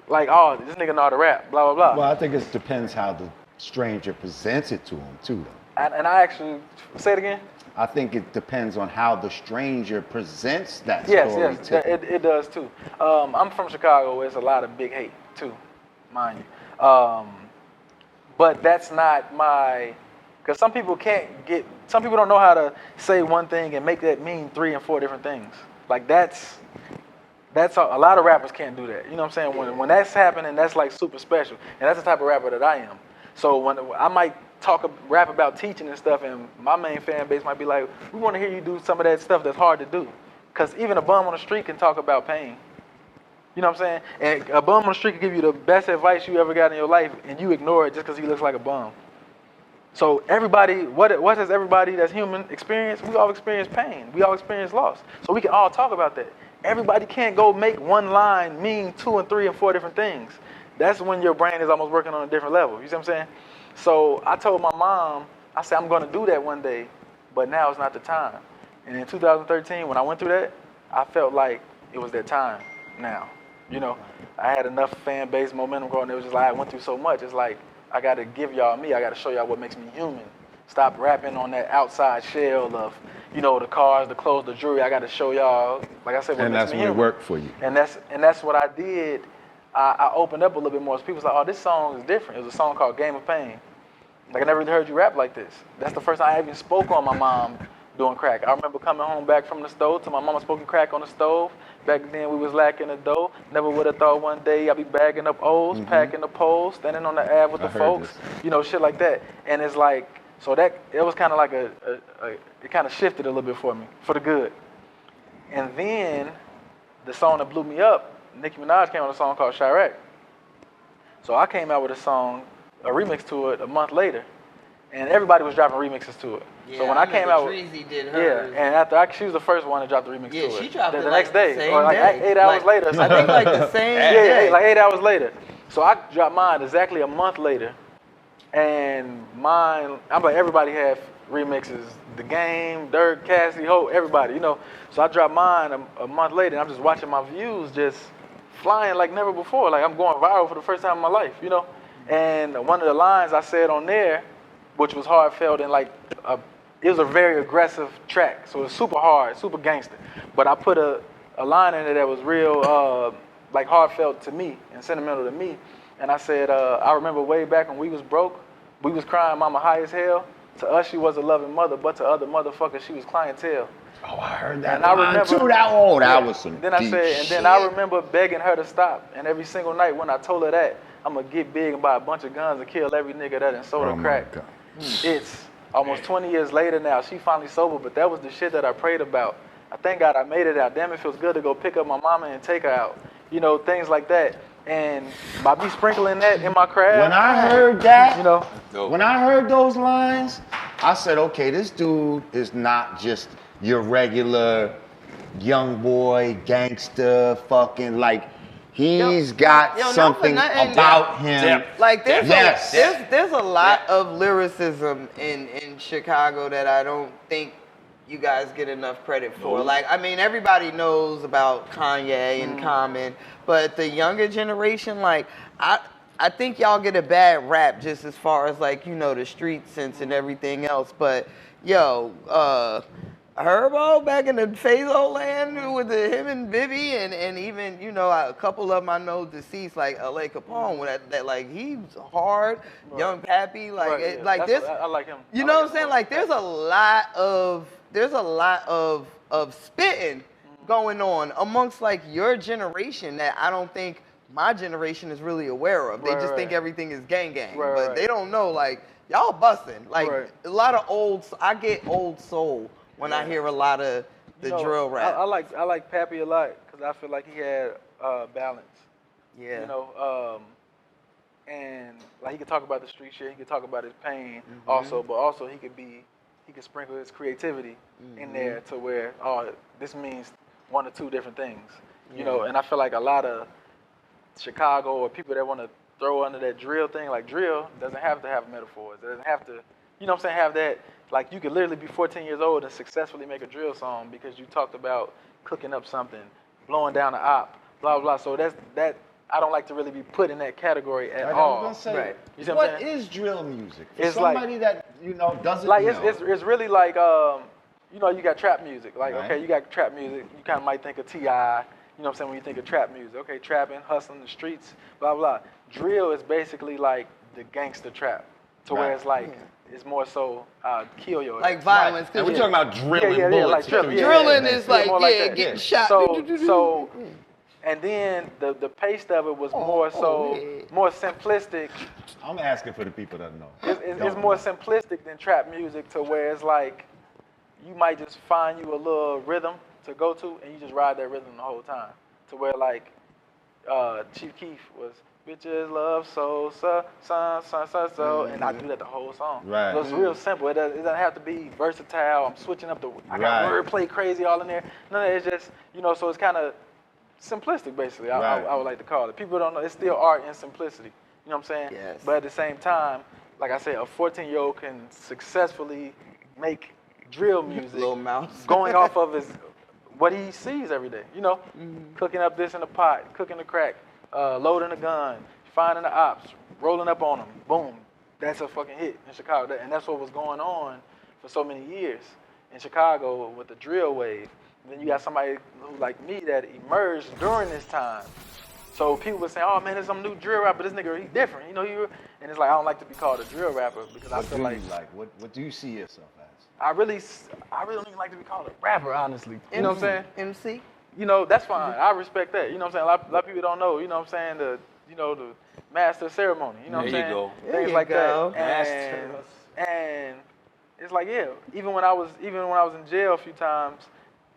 like, oh, this nigga know how to rap, blah, blah, blah. Well, I think it depends how the stranger presents it to him, too, though. And I actually, say it again? I think it depends on how the stranger presents that story Yes, to him. it does, too. I'm from Chicago, where there's a lot of big hate, too, mind you. But that's not because some people don't know how to say one thing and make that mean 3 and 4 different things. Like, that's a lot of rappers can't do that. You know what I'm saying? When that's happening, that's like super special. And that's the type of rapper that I am. So when I might rap about teaching and stuff, and my main fan base might be like, we want to hear you do some of that stuff that's hard to do. Because even a bum on the street can talk about pain. You know what I'm saying? And a bum on the street can give you the best advice you ever got in your life, and you ignore it just because he looks like a bum. So everybody, what has everybody that's human experienced? We all experience pain. We all experience loss. So we can all talk about that. Everybody can't go make one line mean 2 and 3 and 4 different things. That's when your brain is almost working on a different level. You see what I'm saying? So I told my mom, I said, I'm going to do that one day, but now is not the time. And in 2013, when I went through that, I felt like it was that time now. I had enough fan base momentum growing. It was just like I went through so much. It's like I got to give y'all me. I got to show y'all what makes me human. Stop rapping on that outside shell of, the cars, the clothes, the jewelry. I got to show y'all, like I said, what makes me human. And that's when it worked for you. And that's what I did. I opened up a little bit more. So people was like, oh, this song is different. It was a song called Game of Pain. Like, I never really heard you rap like this. That's the first time I even spoke on my mom doing crack. I remember coming home back from the stove to my mama smoking crack on the stove. Back then we was lacking the dough. Never would have thought one day I'd be bagging up O's, packing the poles, standing on the Ave with the folks, shit like that. And it's like, so that, it was kind of like it kind of shifted a little bit for me, for the good. And then the song that blew me up, Nicki Minaj came on a song called Chirac. So I came out with a remix to it a month later. And everybody was dropping remixes to it. Yeah, so when I came out, Dreezy did hers. Yeah, and after she was the first one to drop the remix to it. Yeah, she dropped it the like next day, the same or like day. 8 hours later. I think like the same day. Yeah, like 8 hours later. So I dropped mine exactly a month later, and mine, I'm like, everybody had remixes. The Game, Dirk, Cassie, Hope, everybody, So I dropped mine a month later, and I'm just watching my views just flying like never before. Like, I'm going viral for the first time in my life, And one of the lines I said on there, which was heartfelt and like it was a very aggressive track, so it was super hard, super gangster. But I put a line in there that was real, like heartfelt to me and sentimental to me. And I said, I remember way back when we was broke, we was crying mama high as hell. To us, she was a loving mother, but to other motherfuckers, she was clientele. Oh, I heard that. And I remember too. That was some Then I deep said, and shit. then I remember begging her to stop. And every single night when I told her that, I'm gonna get big and buy a bunch of guns and kill every nigga that done sold her crack. It's almost 20 years later now. She finally sober, but that was the shit that I prayed about. I thank God I made it out. Damn, it feels good to go pick up my mama and take her out. Things like that. And by me sprinkling that in my craft. When I heard that, Dope. when I heard those lines, I said, okay, this dude is not just your regular young boy, gangster, fucking like, he's got something about him. Like there's a lot of lyricism in Chicago that I don't think you guys get enough credit for. Like, I mean, everybody knows about Kanye and Common, but the younger generation, like, I think y'all get a bad rap just as far as like, the street sense and everything else. But Herbo back in the Fazo land with him and Bibby and even, a couple of them I know deceased, like L.A. Capone, that like, he's hard, Young Pappy, like, this. I like him. You know what I'm saying? Like, there's a lot of spitting going on amongst like your generation that I don't think my generation is really aware of. They just think everything is gang, but they don't know, like, y'all busting. Like, a lot of I get old soul when I hear a lot of the drill rap. I like Pappy a lot because I feel like he had balance. Yeah. You know, and like he could talk about the street shit, he could talk about his pain also, but also he could sprinkle his creativity in there to where, oh, this means one or two different things. You know, and I feel like a lot of Chicago or people that want to throw under that drill thing, like drill doesn't have to have metaphors. It doesn't have to, you know what I'm saying, have that, like you could literally be 14 years old and successfully make a drill song because you talked about cooking up something, blowing down an op, blah, blah. So that, I don't like to really be put in that category at all. I was gonna say, Right. You see what I'm what saying? is drill music? For It's somebody that, you know, doesn't Like know. it's really like you know, you got trap music. Like Right. okay, you got trap music. You kind of might think of T.I. You know what I'm saying when you think of trap music. Okay, trapping, hustling the streets, blah blah. Drill is basically like the gangster trap, to where Right. it's like it's more so kill your Like violence. And we're talking about drilling yeah, bullets. like drilling. Drilling Yeah, is like, more like yeah, that. getting shot. So and then the pace of it was more simplistic. I'm asking for the people that know. It's more simplistic than trap music, to where it's like you might just find you a little rhythm to go to and you just ride that rhythm the whole time. To where like Chief Keef was bitches love so and I do that the whole song. Right. So it's real simple. It doesn't have to be versatile. I'm switching up I got Right. wordplay crazy all in there. No, it's just, you know, so it's kind of simplistic basically. Right. I would like to call it. People don't know, it's still art and simplicity. You know what I'm saying? Yes. But at the same time, like I said, a 14-year-old can successfully make drill music Little mouse. going off of what he sees every day. You know, cooking up this in the pot, cooking the crack, loading a gun, finding the ops, rolling up on them. Boom. That's a fucking hit in Chicago. And that's what was going on for so many years in Chicago with the drill wave. And then you got somebody who like me that emerged during this time. So people were saying, oh man, there's some new drill rapper, this nigga, he different. You know, and it's like, I don't like to be called a drill rapper because I What feel do like, you like? What do you see yourself as? I really don't even like to be called a rapper, honestly. You know what I'm saying? MC? You know, that's fine. I respect that. You know what I'm saying? A lot of people don't know, you know what I'm saying, the master of ceremony. You know what I'm There saying? you go. Things you like go. that. And it's like, yeah, even when I was in jail a few times,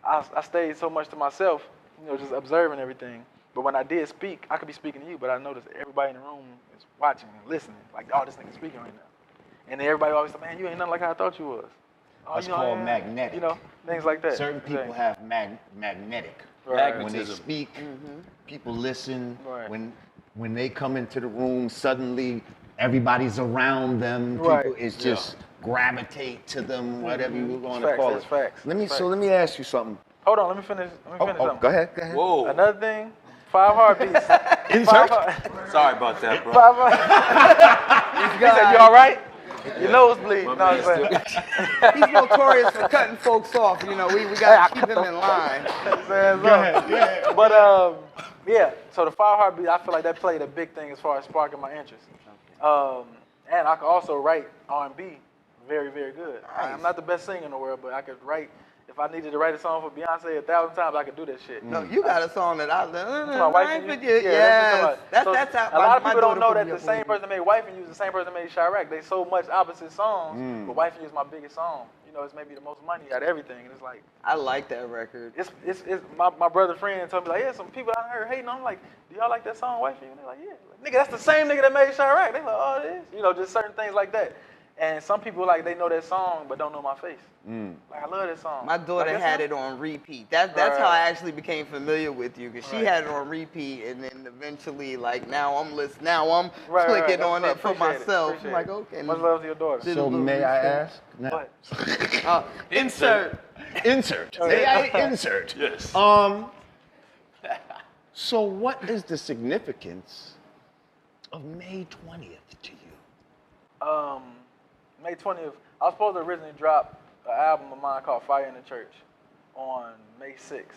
I stayed so much to myself, you know, just observing everything. But when I did speak, I could be speaking to you, but I noticed everybody in the room is watching and listening. Like, oh, this nigga's speaking right now. And then everybody always said, man, you ain't nothing like how I thought you was. Oh, That's you know, called man, magnetic. You know, things like that. Certain people have magnetic. Right. When they Magnetism. speak, people listen. Right. When they come into the room, suddenly everybody's around them. Right. People is just gravitate to them, whatever you want to Facts, call that's it. facts. Let me Facts. so let me ask you something. Hold on, let me finish something. Go ahead. Whoa. Another thing, 5 heartbeats. Insert. Sorry about that, bro. 5 heartbeats. He said, you all right? Your nose bleed. No, I'm saying. He's notorious for cutting folks off. You know, we got to keep him in line. Go ahead. But yeah. So the 5 heartbeats, I feel like that played a big thing as far as sparking my interest. And I could also write R&B very, very good. I'm not the best singer in the world, but I could write. If I needed to write a song for Beyonce 1,000 times, I could do that shit. No, you got a song that I love. My wife and you? Yes. That's how a lot of my people don't daughter know put that me the up same on person that made Wife and You is the same person that made Chirac. They so much opposite songs, but Wife and You is my biggest song. You know, it's maybe the most money out of everything, and it's like I like that record. it's my brother friend told me like, yeah, some people I heard hating on. I'm like, do y'all like that song Wife and You? And they're like, yeah, like, nigga, that's the same nigga that made Chirac. They like, oh, it is. You know, just certain things like that. And some people like they know that song but don't know my face. Like I love that song. My daughter Like, had it on repeat. That's how I actually became familiar with you, because she had it on repeat, and then eventually, like now I'm listening. Now I'm clicking on it for myself. I'm like, okay. Much love to your daughter. So may I ask? What? Insert. Insert. May I insert? Yes. So what is the significance of May 20th to you? May 20th, I was supposed to originally drop an album of mine called Fire in the Church on May 6th.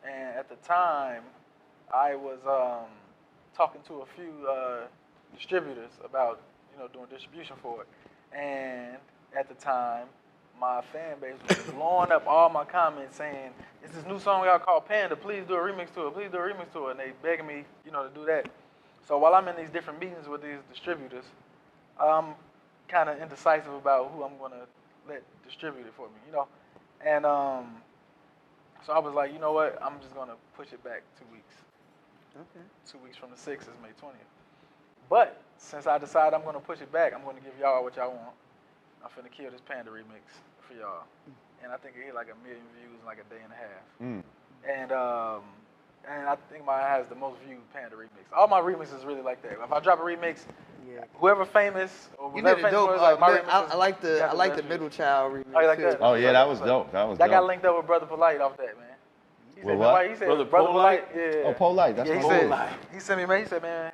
And at the time, I was talking to a few distributors about, doing distribution for it. And at the time, my fan base was blowing up all my comments saying, it's this new song we got called Panda, please do a remix to it, please do a remix to it. And they begging me, to do that. So while I'm in these different meetings with these distributors, I'm kind of indecisive about who I'm going to let distribute it for me, And So I was like, you know what? I'm just gonna push it back 2 weeks. Okay. 2 weeks from the 6th is May 20th. But since I decided I'm gonna push it back, I'm gonna give y'all what y'all want. I'm finna kill this Panda remix for y'all, and I think it hit like 1 million views in like a day and a half. And I think mine has the most viewed Panda remix. All my remixes really like that. If I drop a remix, whoever famous or You whoever did a famous dope. was, like my remixes. I like the best middle views. child remix. Oh, you like too. that? Oh yeah, that was dope. That was That got dope. linked up with Brother Polite off that, man. He With said, what? He said, Brother Polite. Yeah. Oh, Polite. That's Yeah, my he said, boy. he sent me, man. He said, man,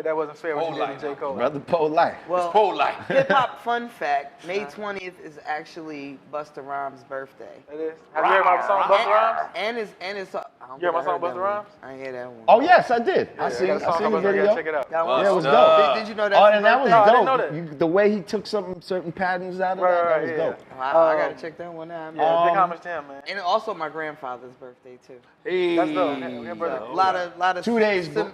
that wasn't fair what you did to J. Cole. Brother Polite. Well, Pole life. hip hop fun fact: May 20th is actually Busta Rhymes' birthday. It is. Have you heard my song Busta Rhymes? And it's. I don't You heard my think I song that Busta one. Rhymes? I ain't hear that one. Oh yes, I did. Yeah, I seen got a song the Busta Rhymes. video. Check it out. That one. Yeah, it was Busta. dope. Did you know that's Oh, his and that was birthday? No, I didn't dope. know that. The way he took some certain patterns out of that was yeah. dope. I gotta check that one out. Yeah, big homage to him, man. And also my grandfather's birthday too. Hey. That's dope. Yeah, brother. A lot of 2 days. sim-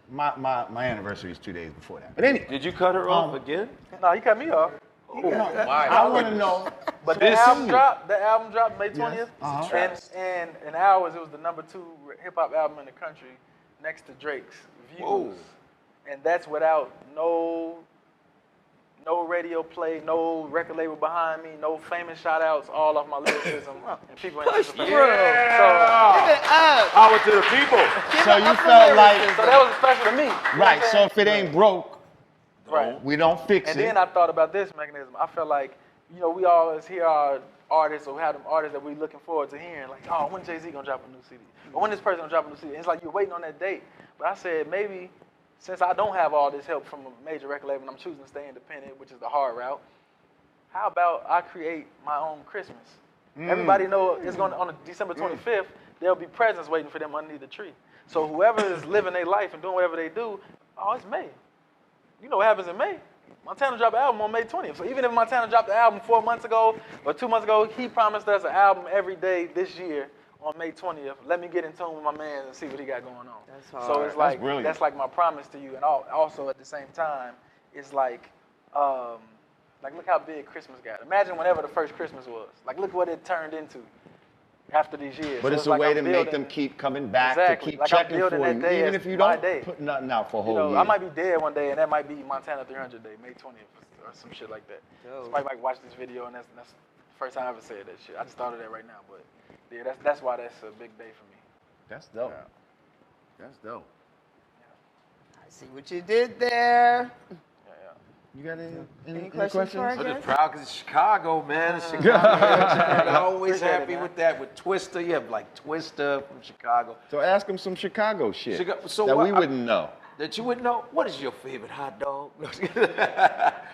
My anniversary is 2 days before that. But anyway, Did you cut her off again? No, he cut me off. I want to know. But So the album sing me. dropped. The album dropped May 20th. Uh-huh. And in hours, it was the #2 hip hop album in the country, next to Drake's Views. Whoa. And that's without no radio play, no record label behind me, no famous shout outs, all off my lyricism and people anticipation. Power to the people. So you felt like So that was special to me. You know what right. I'm So saying? if it ain't broke, Right. we don't fix And it. then I thought about this mechanism. I felt like, we always hear our artists or have them artists that we looking forward to hearing, like, oh, when Jay-Z gonna drop a new CD? Or when this person gonna drop a new CD? And it's like you're waiting on that date. But I said, maybe since I don't have all this help from a major record label and I'm choosing to stay independent, which is the hard route, how about I create my own Christmas? Everybody know it's gonna on December 25th, there'll be presents waiting for them underneath the tree. So whoever is living their life and doing whatever they do, oh, it's May. You know what happens in May? Montana dropped an album on May 20th. So even if Montana dropped the album 4 months ago or 2 months ago, he promised us an album every day this year on May 20th. Let me get in tune with my man and see what he got going on. That's hard. So it's like, brilliant. that's like my promise to you. And also at the same time, it's like look how big Christmas got. Imagine whenever the first Christmas was. Like, look what it turned into after these years. But So it's a like way I'm to make building- them keep coming back, Exactly. to keep Like I'm checking for building that you, day even as if you my don't day. put nothing out for a whole year. I might be dead one day, and that might be Montana 300 Day, May 20th, or some shit like that. Dope. Somebody might watch this video, and that's the first time I ever said that shit. I just thought of that right now, but yeah, that's why that's a big day for me. That's dope. Yeah. That's dope. I see what you did there. You got any questions for our I'm guest? just proud because it's Chicago, man. It's Chicago. I'm always Appreciate it, happy man. with that. With Twister, you have like Twister from Chicago. So ask him some Chicago shit So that what- we wouldn't know. That you wouldn't know. What is your favorite hot dog?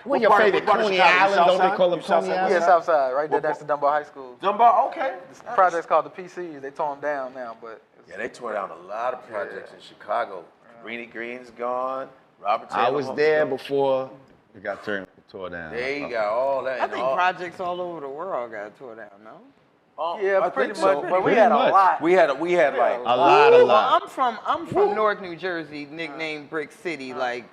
What your favorite? Coney Island? Don't they call them Coney Island? Yeah, Southside, right there next to Dunbar High School. Dunbar, okay. This project's called the PCs. They tore them down now, but Yeah, they tore down a lot of projects in Chicago. Greenie Green's gone. Robert Taylor I was Home's there gone. before it got tore down. There you go. All that. I and think all. projects all over the world got tore down, no? yeah, I pretty think much. so. But we Pretty had a much. lot. We had like A lot. Well, I'm from Newark, New Jersey, nicknamed Brick City. Like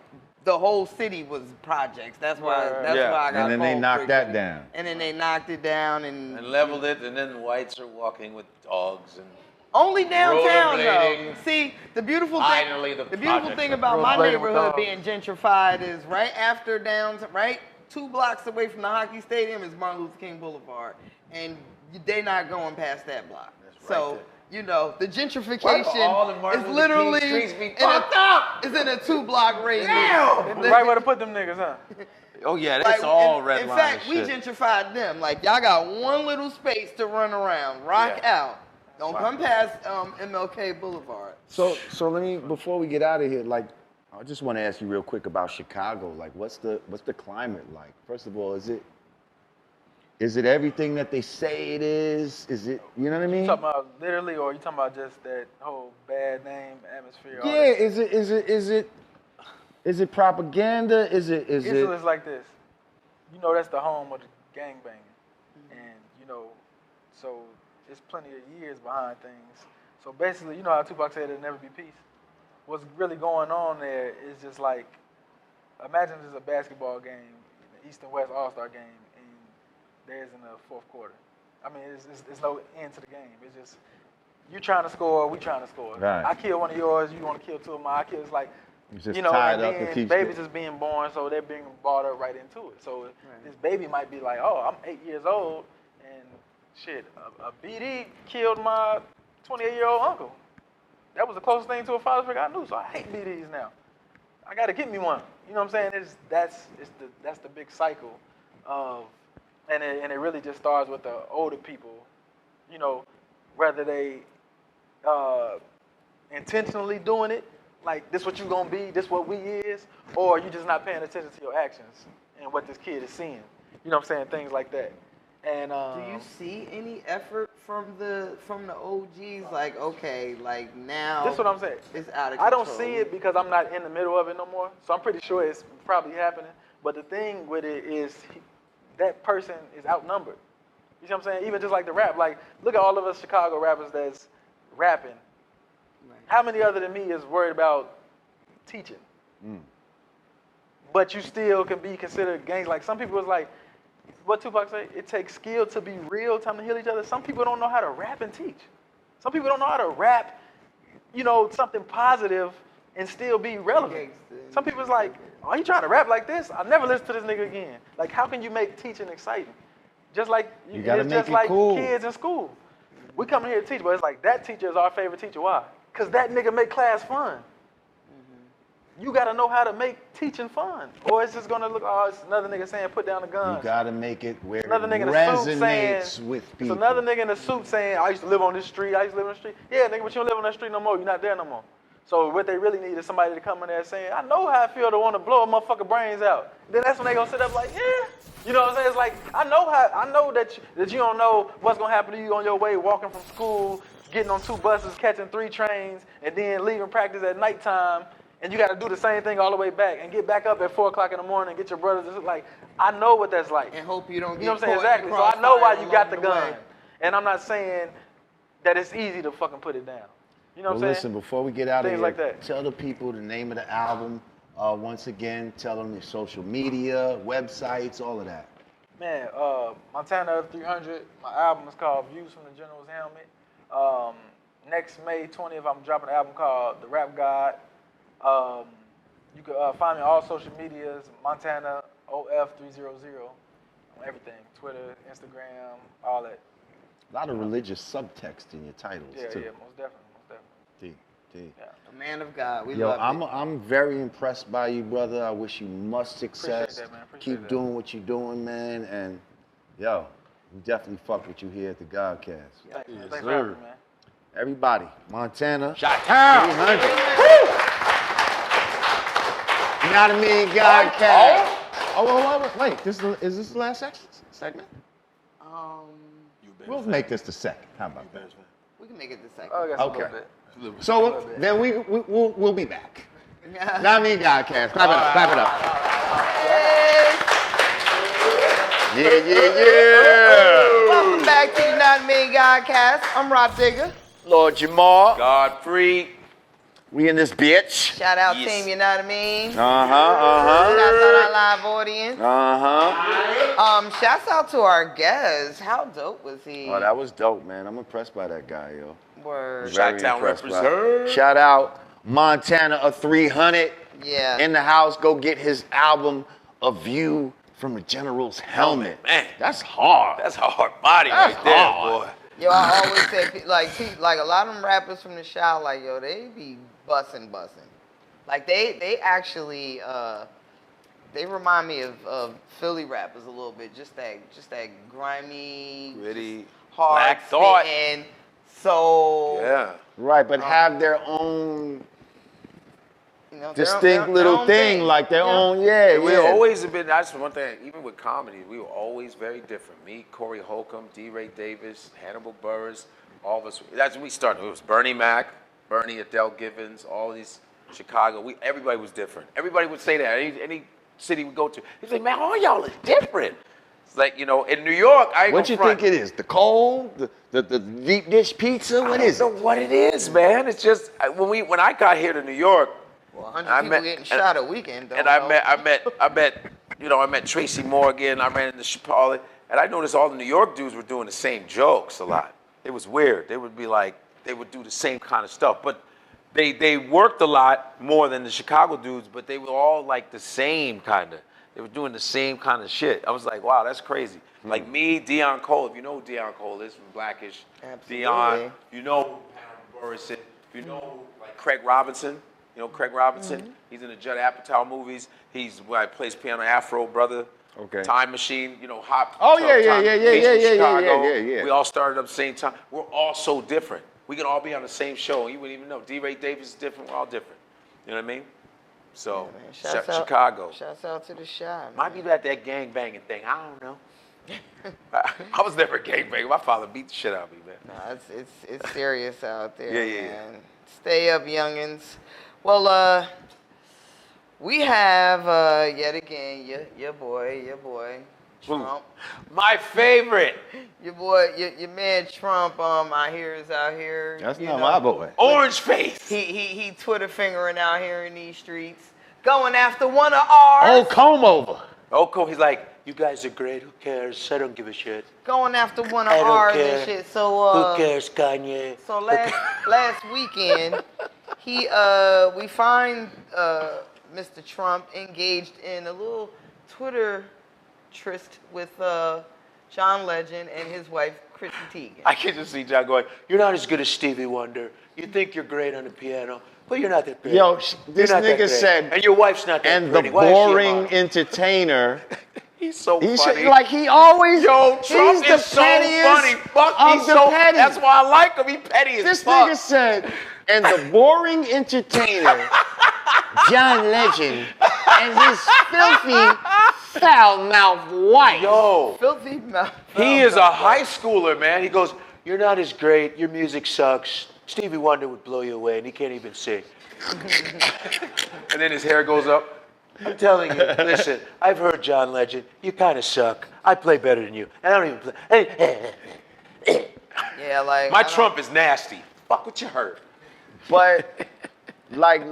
the whole city was projects. That's why. Right. That's Yeah. why I got And then they called knocked Brick that City. down. And then they knocked it down and leveled it, and then whites are walking with dogs and. only downtown though. Rollerblading. See, the beautiful thing. Finally, the beautiful projects thing are about my rollerblading with neighborhood dogs. being gentrified is right after downtown, right 2 blocks away from the hockey stadium is Martin Luther King Boulevard, and they not going past that block. That's So. right You know, the Why gentrification all the Martin is Luther literally King streets be in fucked up? is in a 2-block radius. Damn! The right way to put them niggas, huh? Oh yeah, Like, that's all in, red in line fact, and we shit. gentrified them. Like y'all got one little space to run around, rock Yeah. out. Don't come past MLK Boulevard. So let me, before we get out of here, like, I just want to ask you real quick about Chicago. Like, what's the climate like? First of all, is it everything that they say it is? Is it, you know what I mean? You talking about literally, or you talking about just that whole bad name atmosphere? all Yeah, that? is it propaganda? Is it It's like this. You know, that's the home of the gangbanging, and you know, so it's plenty of years behind things. So basically, you know how Tupac said there'll never be peace. What's really going on there is just like, imagine there's a basketball game, the East and West All-Star game, and there's in the fourth quarter. I mean, it's no end to the game. It's just You trying to score, we trying to score. Right. I kill one of yours, you want to kill two of mine. I kill. It's like, It's just you know, tied and up. then It keeps babies is being born, so they're being brought up right into it. So this baby might be like, oh, I'm 8 years old, and shit, a BD killed my 28-year-old uncle. That was the closest thing to a father figure I knew. So I hate BDs now. I got to get me one. You know what I'm saying? That's the big cycle of, and it really just starts with the older people. You know, whether they intentionally doing it, like this what you gonna be, this what we is, or you just not paying attention to your actions and what this kid is seeing. You know what I'm saying? Things like that. And do you see any effort from the OGs? Like, okay, like now this is what I'm saying. It's out of control. I don't see it because I'm not in the middle of it no more. So I'm pretty sure it's probably happening. But the thing with it is that person is outnumbered. You see what I'm saying? Even just like the rap. Like, look at all of us Chicago rappers that's rapping. Right. How many other than me is worried about teaching? But you still can be considered gangs. Like some people is like, what Tupac say? It takes skill to be real, time to heal each other. Some people don't know how to rap and teach. Some people don't know how to rap, you know, something positive and still be relevant. Some people is like, oh, you trying to rap like this? I'll never listen to this nigga again. Like, how can you make teaching exciting? Just like it's just like cool. Kids in school. We come in here to teach, but it's like that teacher is our favorite teacher. Why? Because that nigga make class fun. You got to know how to make teaching fun. Or it's just going to look, oh, it's another nigga saying, put down the guns. You got to make it where another nigga it in resonates saying, with people. It's another nigga in a suit saying, I used to live on this street, I used to live on the street. Yeah, nigga, but you don't live on that street no more. You're not there no more. So what they really need is somebody to come in there saying, I know how I feel to want to blow a motherfucker brains out. Then that's when they going to sit up like, yeah. You know what I'm saying? It's like, I know that you don't know what's going to happen to you on your way walking from school, getting on 2 buses, catching 3 trains, and then leaving practice at nighttime. And you got to do the same thing all the way back and get back up at 4 o'clock in the morning and get your brothers. It's like, I know what that's like. And hope you don't get You know what I'm saying? Exactly. So I know why you got the gun. And I'm not saying that it's easy to fucking put it down. You know what I'm saying? Listen, before we get out of here, like that. Tell the people the name of the album. Once again, tell them your social media, websites, all of that. Man, Montana 300, my album is called Views from the General's Helmet. Next May 20th, I'm dropping an album called The Rap God. You can find me on all social medias, Montana OF300 on everything, Twitter, Instagram, all that. A lot of religious subtext in your titles, too. Yeah, most definitely. D. Yeah. A man of God, we Yo, love it. I'm very impressed by you, brother. I wish you much success. Appreciate that, man. Keep doing what you're doing, man. And, yo, we definitely fuck with you here at the Godcast. Thanks for having me, man. Everybody, Montana. Shot-town. 300. Yanadameen Godcast. Oh, wait. Is this the last segment? We'll make this the second. How about that? We can make it the second. Oh, I got a little bit. So then we'll be back. Yanadameen Godcast. Clap it up. Clap it up. Yeah. Welcome back to Yanadameen Godcast. I'm Rah Digga. Lord Jamar. Godfrey. We in this bitch. Shout out Team Yanadameen. Shouts Shouts out our live audience. Uh-huh. Shouts out to our guest. How dope was he? Oh, that was dope, man. I'm impressed by that guy, yo. Word. Very Shot-town impressed by it. represent. Shout out Montana 300. Yeah. In the house, go get his album, A View from the General's Helmet. Man. That's hard. That's a hard body That's right there, hard. boy. Yo, I always say, like a lot of them rappers from the South, like, yo, they be bussin'. Like, they actually, they remind me of Philly rappers a little bit. Just that grimy, Gritty, hard Black Thought. spitting, soul. Yeah. Right, but have their own You know, distinct their little own thing, like their own, We always have been, that's one thing, even with comedy, we were always very different. Me, Corey Holcomb, D. Ray Davis, Hannibal Buress, all of us, that's when we started. It was Bernie Mac, Bernie, Adele Givens, all these Chicago, everybody was different. Everybody would say that, any city we go to. He'd say, man, all y'all are different. It's like, you know, in New York, I ain't What you think it is? The cold? The deep dish pizza? What is it? I don't know what it is, man. It's just, when I got here to New York, Well, 100 people getting shot a weekend. And I met Tracy Morgan. I ran into Chipotle, and I noticed all the New York dudes were doing the same jokes a lot. It was weird. They would be like, they would do the same kind of stuff. But they worked a lot more than the Chicago dudes, but they were all like the same kind of. They were doing the same kind of shit. I was like, wow, that's crazy. Like me, Deion Cole, if you know who Deion Cole is from Blackish. Absolutely. Deion, you know who Pam Burris is. You know who, like Craig Robinson. You know Craig Robinson? He's in the Judd Apatow movies. He's plays piano Afro brother. Okay. Time Machine, you know, Hop. Oh, Chicago. yeah. We all started up the same time. We're all so different. We can all be on the same show. You wouldn't even know. D. Ray Davis is different. We're all different. You know what I mean? So, Chicago. Shouts out to the Chi. Might be that gang banging thing. I don't know. I was never a gang banger. My father beat the shit out of me, man. No, it's serious out there, Yeah. man. Stay up, youngins. Well, we have yet again your boy Trump. My favorite. Your boy, your man Trump. I hear is out here. That's not my boy. Orange face. He Twitter fingering out here in these streets, going after one of ours. Oh, comb over. Oko, he's like, you guys are great. Who cares? I don't give a shit. Going after one of I don't ours care. and shit. So Who cares, Kanye? So last weekend, we find Mr. Trump engaged in a little Twitter tryst with John Legend and his wife Chrissy Teigen. I can just see John going, you're not as good as Stevie Wonder. You think you're great on the piano, but you're not that great. Yo, this You're not that nigga great. said, and your wife's not that and pretty. the Why is she a boring model? entertainer. He's so He's funny. like he always. Yo, Trump he's the is so pettiest funny. Fuck, of he's the so petty. That's why I like him. He petty as This fuck. nigga said, and the boring entertainer, John Legend, and his filthy, foul-mouthed wife. Yo, Filthy mouth. he is a high schooler, man. He goes, you're not as great. Your music sucks. Stevie Wonder would blow you away, and he can't even sing. And then his hair goes up. I'm telling you, listen, I've heard John Legend. You kind of suck. I play better than you. And I don't even play. Yeah, like My Trump is nasty. Fuck what you heard. But like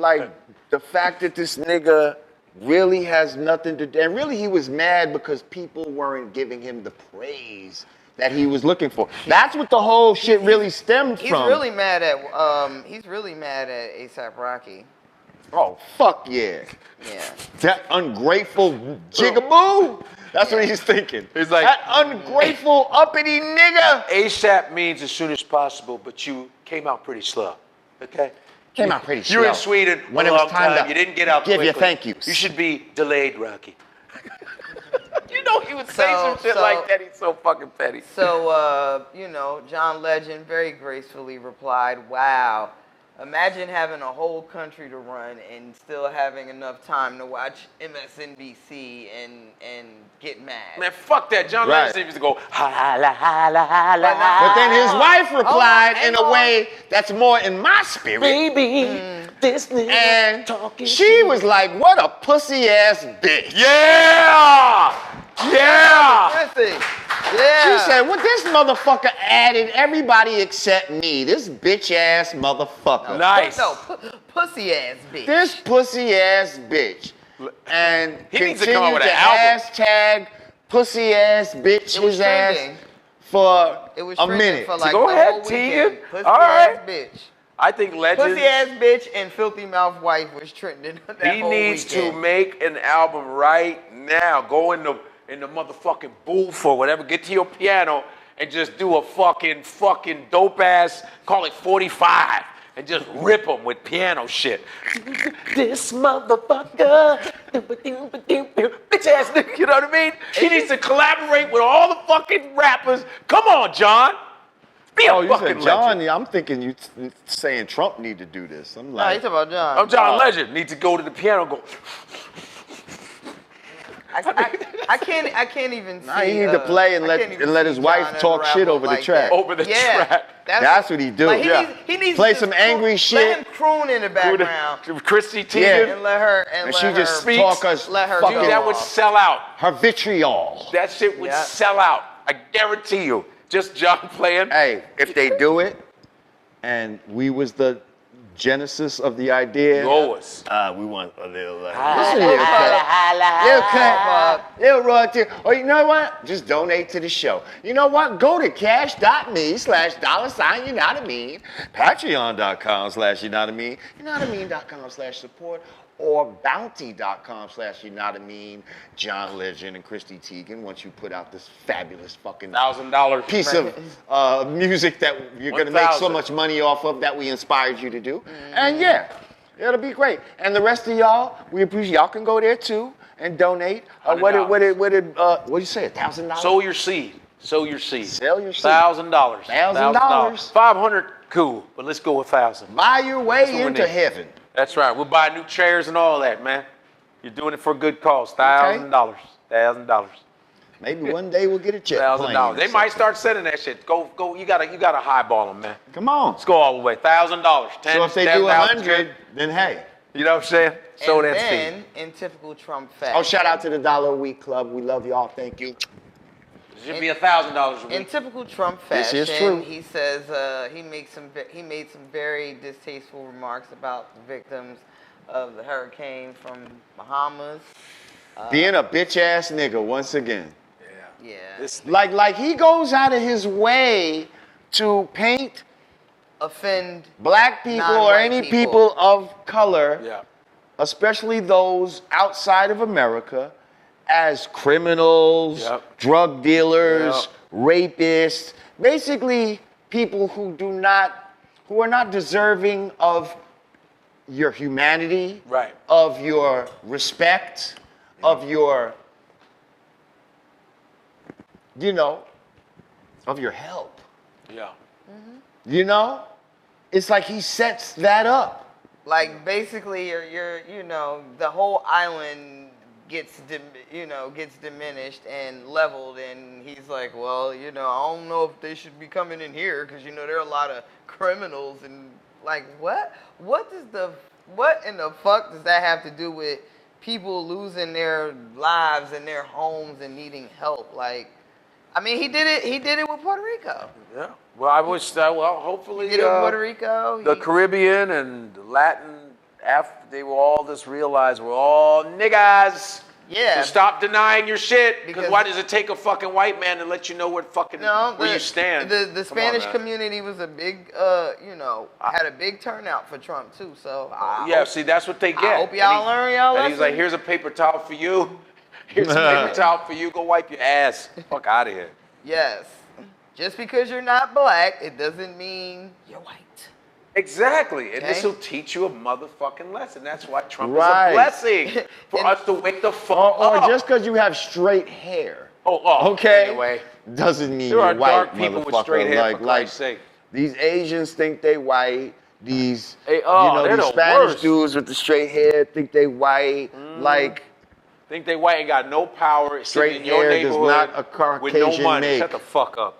the fact that this nigga really has nothing to do, and really he was mad because people weren't giving him the praise that he was looking for. That's what the whole shit really stemmed He's from. really mad at A$AP Rocky. Oh, fuck yeah. Yeah. That ungrateful jigaboo. That's what he's thinking. He's like, that ungrateful uppity nigga. ASAP means as soon as possible, but you came out pretty slow. Okay? Came out pretty You were slow. in Sweden when a it was long time to You didn't get out give quickly. your thank yous. You should be delayed, Rocky. You know he would say So- some shit so- like that. He's so fucking petty. So, John Legend very gracefully replied, wow, imagine having a whole country to run and still having enough time to watch MSNBC and get mad. Man, fuck that. John Right. Legend used to go, ha la ha la ha la. But then his wife replied hang in a on. way that's more in my spirit. Baby, this nigga And talking she shit. was like, what a pussy ass bitch. Yeah! Yeah! Chrissy, yeah. She said, well, this motherfucker added everybody except me. This bitch ass motherfucker. Nice. No, pussy ass bitch. This pussy ass bitch. And He needs to continued come out with to an album. hashtag pussy ass bitch It was his ass trending. for It was a trending minute. for like Go the ahead, whole Tegan. weekend. Pussy All ass right. bitch. I think Legend. Pussy ass bitch and filthy mouth wife was trending that He whole needs weekend. to make an album right now. Go in the motherfucking booth or whatever. Get to your piano and just do a fucking dope ass. Call it 45 and just rip them with piano shit. This motherfucker, bitch ass nigga. You know what I mean? He needs to collaborate with all the fucking rappers. Come on, John. Be a Oh, you fucking said John? legend. Yeah, I'm thinking you saying Trump need to do this. I'm Nah, like, you talking about John. I'm John Legend. Need to go to the piano. And go. I can't even see. Nah, he need to play and I let- can't even and let see his wife John talk shit unravel over the like track. that. Over the track. That's what he do. Like, Yeah. he needs Play to some just angry Let shit. him croon in the background. Chrissy Yeah. Teigen. And let her and, And let she her just speaks. talk us let her fucking go That would off. sell out. her vitriol. That shit would Yeah. sell out. I guarantee you. Just John playing. Hey, if they do it, and we was the genesis of the idea. You owe us. We want a little Little cut, little royalty. Or you know what? Just donate to the show. You know what? Go to cash.me/$, you know what I mean? Patreon.com/you know what I mean? You know what I mean.com/support. Or bounty.com/you know what I mean? John Legend and Christy Teigen, once you put out this fabulous fucking $1,000 piece of music that you're going to make so much money off of that we inspired you to do. And yeah, it'll be great. And the rest of y'all, we appreciate y'all can go there too and donate. What did you say, $1,000? Sow your seed. Sow your seed. Sell your seed. $1,000. $1,000. 500, cool, but let's go with 1,000. Buy your way into heaven. That's right. We'll buy new chairs and all that, man. You're doing it for a good cause. $1,000. $1,000. Maybe one day we'll get a check. $1,000. They might start sending that shit. Go. You gotta highball them, man. Come on. Let's go all the way. $1,000. So if they do 100, then hey. You know what I'm saying? So and that's then, in typical Trump fashion. Oh, shout out to the $1 a Week Club. We love y'all. Thank you. It should be $1,000 a week. In typical Trump fashion, This is true. he says he made some very distasteful remarks about the victims of the hurricane from Bahamas. Being a bitch ass nigga once again. Yeah. Like he goes out of his way to paint Offend black people or non-white any people of color, Yeah. especially those outside of America, as criminals, Yep. drug dealers, Yep. rapists, basically people who are not deserving of your humanity, Right. of your respect, of your, of your help. Yeah. You know? It's like he sets that up. Like basically, you're the whole island gets diminished and leveled, and he's like, well, I don't know if they should be coming in here because there are a lot of criminals and like what in the fuck does that have to do with people losing their lives and their homes and needing help? Like, I mean, he did it with Puerto Rico. Yeah. Well, I wish that. Well, hopefully, He did it with Puerto Rico. the Caribbean and Latin, they will all just realize we're all niggas. Yeah. So stop denying your shit. Because Because- why does it take a fucking white man to let you know where you stand? The Come on, Spanish man. community was a big, had a big turnout for Trump too. So See, that's what they get. I hope y'all learn y'all And he's like, lesson. here's a paper towel for you. Here's a paper towel for you. Go wipe your ass. Fuck out of here. Yes. Just because you're not black, it doesn't mean you're white. Exactly. And Okay. this will teach you a motherfucking lesson. That's why Trump Right. is a blessing for us to wake the fuck Or up. just because you have straight hair. Oh, Okay. Anyway. Doesn't mean There you're are white, dark people with motherfucker. straight hair, like, for Christ's sake. These Asians think they white. These, Hey, they're these the Spanish worst. dudes with the straight hair think they white. Like, Think they white and got no power. Straight sitting in your hair does neighborhood not a with no Caucasian money. make. Shut the fuck up.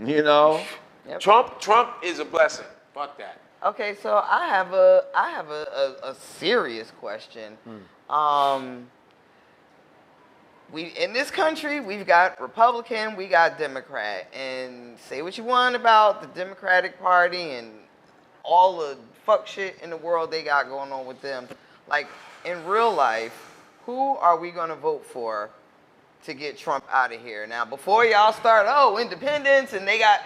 you know? Yep. Trump is a blessing. Fuck that. Okay, so I have a serious question. We in this country, we've got Republican, we got Democrat, and say what you want about the Democratic Party and all the fuck shit in the world they got going on with them. Like in real life, who are we gonna vote for to get Trump out of here? Now, before y'all start, independence, and they got.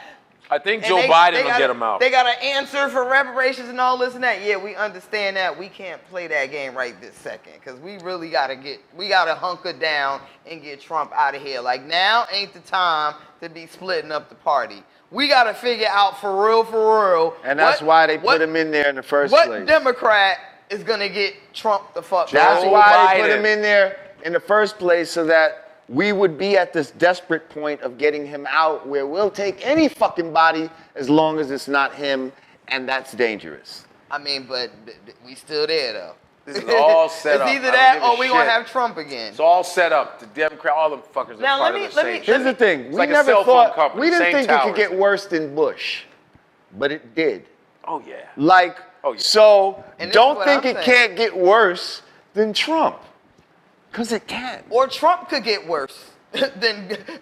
I think And Joe they Biden will gotta- get him out. They got an answer for reparations and all this and that. Yeah, we understand that. We can't play that game right this second because we really gotta hunker down and get Trump out of here. Like now ain't the time to be splitting up the party. We gotta figure out for real. And that's why they put him in there in the first What place. Democrat is gonna get Trump the fuck That's out? why they put Biden. him in there in the first place so that we would be at this desperate point of getting him out where we'll take any fucking body as long as it's not him, and that's dangerous. I mean, but we still there though. This is all set up. It's either I don't that give a or we gonna shit. have Trump again. It's all set up. The Democrat, all them fuckers Now, are part let of me- the let same me- shit. Here's the thing. It's We like a never cell phone thought, company, we didn't same think it towers. could get worse than Bush, but it did. Oh, yeah. Like, Oh, yeah. so And this is don't what think I'm it saying. can't get worse than Trump, because it can. Or Trump could get worse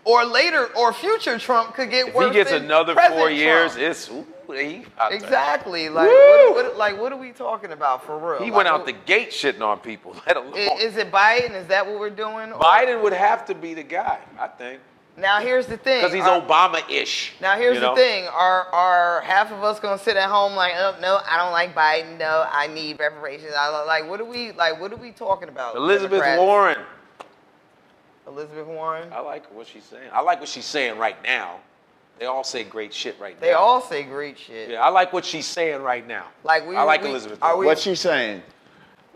or later, or future Trump could get If worse. he gets than another President 4 years, Trump. it's Exactly. Like what are we talking about for real? He like, went out the gate shitting on people. Let alone. Is it Biden? Is that what we're doing? Biden would have to be the guy, I think. Now here's the thing. Because he's Obama-ish. Now here's the thing. Are half of us gonna sit at home like, oh no, I don't like Biden. No, I need reparations. What are we talking about? Elizabeth Warren. Elizabeth Warren. I like what she's saying. I like what she's saying right now. They all say great shit right now. They all say great shit. Yeah, I like what she's saying right now. I like Elizabeth Warren. What's she saying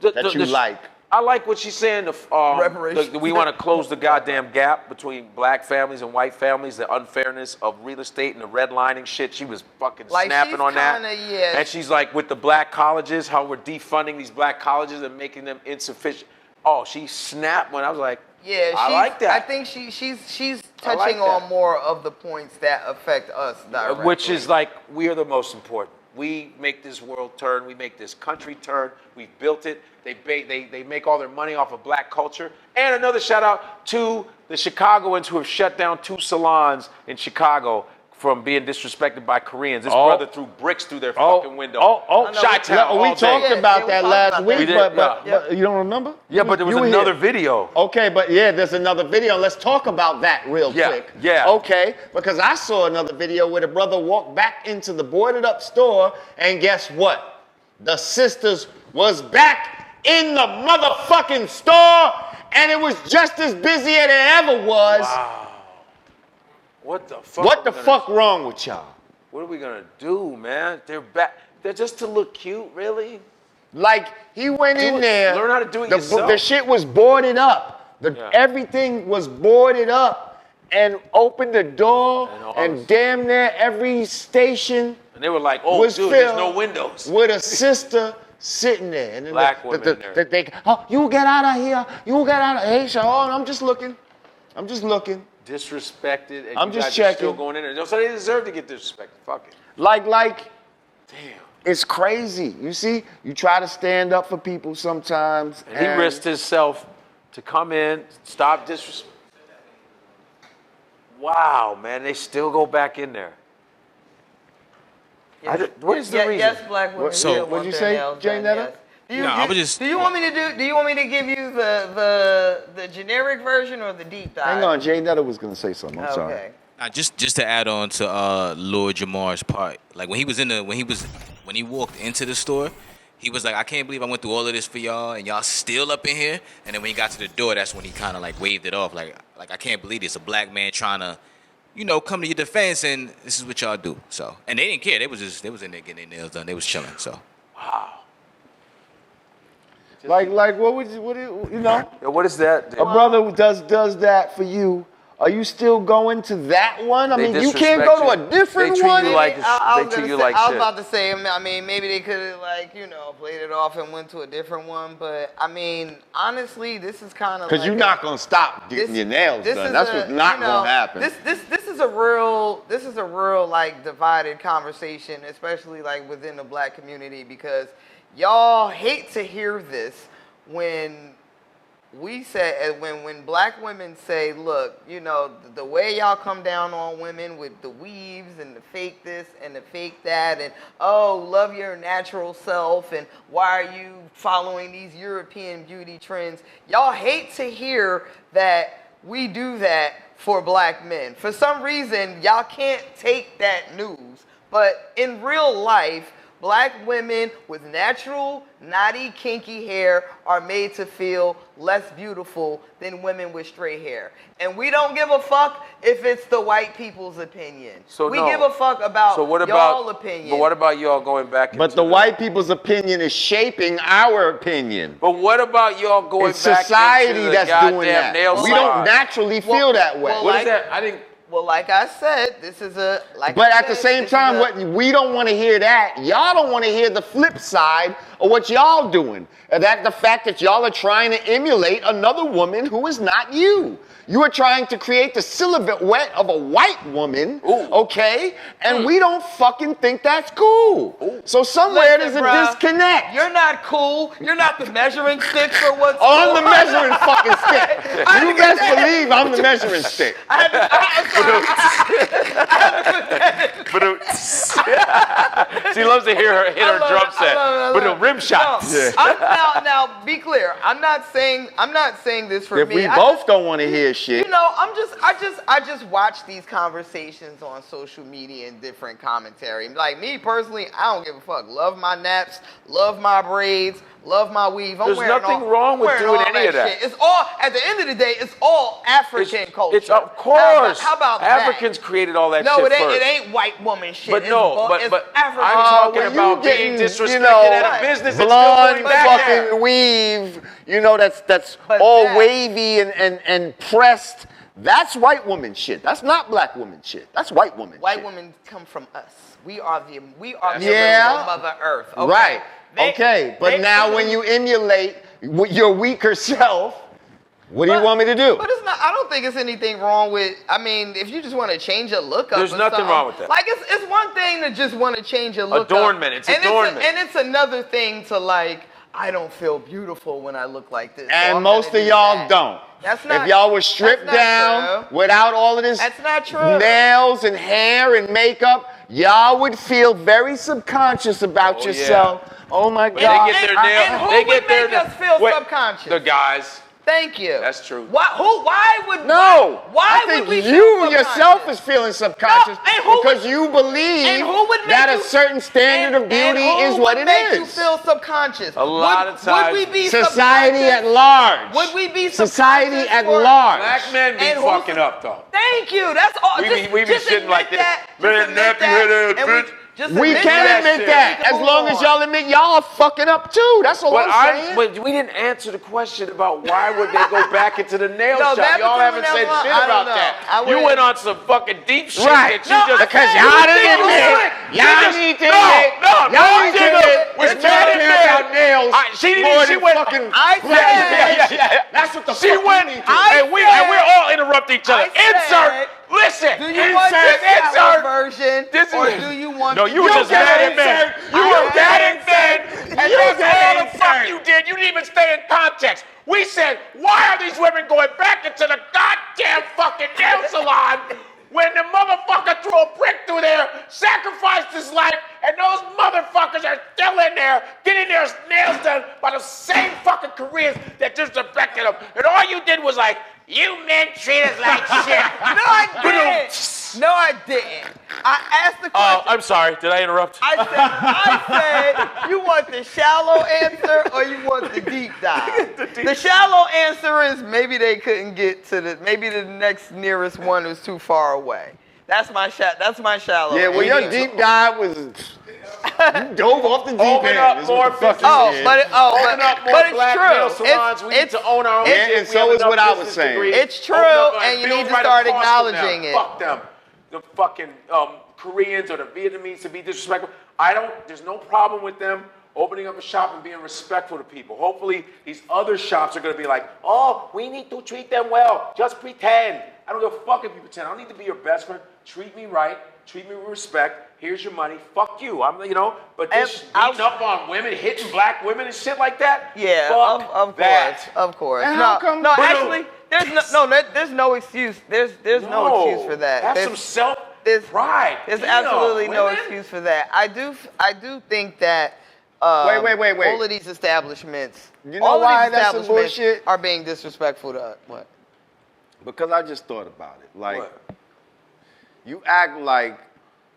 that you like? I like what she's saying. We want to close the goddamn gap between black families and white families, the unfairness of real estate and the redlining shit. She was fucking snapping on that. Yeah. And she's like, with the black colleges, how we're defunding these black colleges and making them insufficient. Oh, she snapped when I was like, yeah, I like that. I think she's touching on more of the points that affect us directly. Which is like, we are the most important. We make this world turn. We make this country turn. We've built it. They make all their money off of black culture. And another shout out to the Chicagoans who have shut down 2 salons in Chicago from being disrespected by Koreans. This brother threw bricks through their fucking window. Chi-town we talked about that last week, but you don't remember? Yeah, but there was another video. Okay, but there's another video. Let's talk about that real quick. Yeah. Okay, because I saw another video where the brother walked back into the boarded up store, and guess what? The sisters was back in the motherfucking store, and it was just as busy as it ever was. Wow. What the fuck? What the fuck wrong with y'all? What are we gonna do, man? They're back. They're just to look cute, really? Like, he went in there. Learn how to do it yourself. The shit was boarded up. Everything was boarded up, and opened the door, and damn near every station. And they were like, oh, dude, there's no windows. With a sister sitting there. And then black women there. You get out of here. You get out of here. Hey, Sean, I'm just looking. Disrespected, and I'm you just guys checking. are still going in there. So they deserve to get disrespected. Fuck it. Like, damn. It's crazy. You see, you try to stand up for people sometimes. And he risked himself to come in, stop disrespect. Wow, man, they still go back in there. Yes. What is the reason? Yes, black women. So, what did you say, Jay Netta? Do you want me to give you the generic version or the deep dive? Hang on, Jay Netta was gonna say something. I'm sorry. Just to add on to Lord Jamar's part, like when he walked into the store, he was like, I can't believe I went through all of this for y'all and y'all still up in here. And then when he got to the door, that's when he kind of like waved it off, like I can't believe this, a black man trying to, come to your defense, and this is what y'all do. So, and they didn't care. They was in there getting their nails done. They was chilling. So, wow. Like what would you what is that? A brother who does that for you. Are you still going to that one? I mean, you can't go to a different one. I was about to say, I mean, maybe they could have played it off and went to a different one. But I mean, honestly, this is kind of because you're not gonna stop getting your nails done. That's what's not gonna happen. This is a real divided conversation, especially within the black community, because y'all hate to hear this when we say, when black women say, look, the way y'all come down on women with the weaves and the fake this and the fake that, and love your natural self, and why are you following these European beauty trends? Y'all hate to hear that we do that for black men. For some reason, y'all can't take that news, but in real life, black women with natural, knotty, kinky hair are made to feel less beautiful than women with straight hair. And we don't give a fuck if it's the white people's opinion. We give a fuck about y'all opinion. But what about y'all going back? But the white people's opinion is shaping our opinion. But what about y'all going it's back society into that's the doing that. Nail We don't naturally feel that way. What is that? Well, like I said, this is a But at the same time, we don't want to hear that. Y'all don't want to hear the flip side of what y'all doing. And the fact that y'all are trying to emulate another woman who is not you. You are trying to create the silhouette of a white woman, okay? And we don't fucking think that's cool. So somewhere there's a disconnect. You're not cool. You're not the measuring stick for what's cool. I'm the measuring fucking stick. You best believe I'm the measuring stick. She loves to hear her hit her drum set. But a rim shot. Now, be clear. I'm not saying this for If me. we both don't want to hear shit. You know, I just watch these conversations on social media and different commentary. Like me personally, I don't give a fuck. Love my naps, love my braids, love my weave. There's nothing wrong with doing any of that. Shit. It's all, at the end of the day, it's all African culture. It's of course. How about Africans that? created all that no, shit it ain't, first. it ain't white woman shit. But it's but African. I'm talking when about you being getting, disrespected at a business that's blonde still going back there. fucking weave, that's But all that- wavy and pressed. That's white woman shit. That's not black woman shit. That's white woman White shit. women come from us. We are the Yeah. original Mother Earth. Okay? Right. Okay. But now when you emulate your weaker self, what do you want me to do? But it's not. I don't think it's anything wrong with. I mean, if you just want to change your look up, There's or nothing something, wrong with that. Like it's one thing to just want to change your look Adornment, up. it's adornment. And it's another thing to like. I don't feel beautiful when I look like this. so And I'm most gonna of do y'all that. don't. That's not. If y'all were stripped that's not down true. without all of this That's not true. nails and hair and makeup, y'all would feel very subconscious about Oh, yourself. yeah. Oh my When God. they get their And nails, who they would get their make us feel Wait, subconscious? The guys. Thank you. That's true. Why would? No. Why I think would we feel you yourself subconscious? is feeling subconscious No, and who because would- you believe and who would make that a you- certain standard of beauty is what it Make you is. feel subconscious. A lot of times- Would we be Society subconscious? at large. Would we be Society subconscious at for- large. Black men be And who's- fucking up though. Thank you. That's all. We be just shitting like admit this. that. Man, Just admit nappy that, headed and bitch. just We admit can that admit shit. that We can as move long as on. y'all admit y'all are fucking up too. That's all I'm saying. But we didn't answer the question about why would they go back into the nail No, shop. that Y'all particular haven't said nail shit shop, I about don't know. that. I You wouldn't- went on some fucking deep shit Right. that you No, just Because I y'all said- didn't you admit. slick. Y'all need to No, admit. Rah Y'all need to Digga admit. was that mad y'all at care me. about nails She more than went. fucking I said- Yeah. That's what the She fuck went, you need to and we're all interrupting each other. I said- Insert. Listen. Do you want insert. this Insert. version, This or is- do you want? No, you were You just get mad an at men. insert. You I were get mad an at men. And You that's get all an the fuck insert. you did. You didn't even stay in context. We said, why are these women going back into the goddamn fucking nail salon when the motherfucker threw a brick through there, sacrificed his life, and those motherfuckers are still in there getting their nails done by the same fucking Koreans that disrespected them. And all you did was like, you men treat us like shit. No, I didn't. No, I didn't. I asked the question. I'm sorry. Did I interrupt? I said, you want the shallow answer or you want the deep dive? The shallow answer is maybe they couldn't get to maybe the next nearest one was too far away. That's my shallow. Yeah, well, answer. your deep dive was. You dove off the deep Open end. up is more what the fuck Oh, you did. but Open up more but it's black true. nail salons. We need to own our own it's- shit. and We so have is enough what I was business saying. degrees. It's true, Open up and you build need to right start across from acknowledging them. it. Fuck them. The fucking Koreans or the Vietnamese to be disrespectful. There's no problem with them opening up a shop and being respectful to people. Hopefully, these other shops are gonna be like, oh, we need to treat them well. Just pretend. I don't give a fuck if you pretend. I don't need to be your best friend. Treat me right. Treat me with respect. Here's your money. Fuck you. But this beating up on women, hitting black women and shit like that. Yeah, fuck of that. course, of course. And No, how come- no, But actually, there's no excuse. There's no excuse for that. Have There's- some self there's- pride. There's Damn, absolutely no women. excuse for that. I do think that Wait. all of these establishments, You know all why of these that's some establishments bullshit? are being disrespectful to what? Because I just thought about it. Like, What? you act like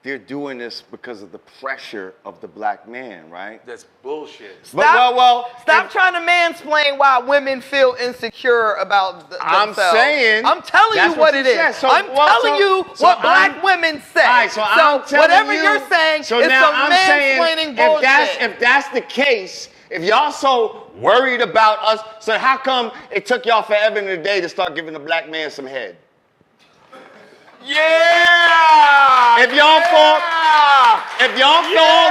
they're doing this because of the pressure of the black man, right? That's bullshit. But, well, Stop trying to mansplain why women feel insecure about I'm themselves. saying I'm telling that's you what what it you is. said. So- I'm telling you what black women say. All right, so I'm telling whatever you, you're saying so is now some I'm mansplaining saying, bullshit. if that's the case, if y'all so worried about us, so how come it took y'all forever in the day to start giving the black man some head? Yeah! If y'all fall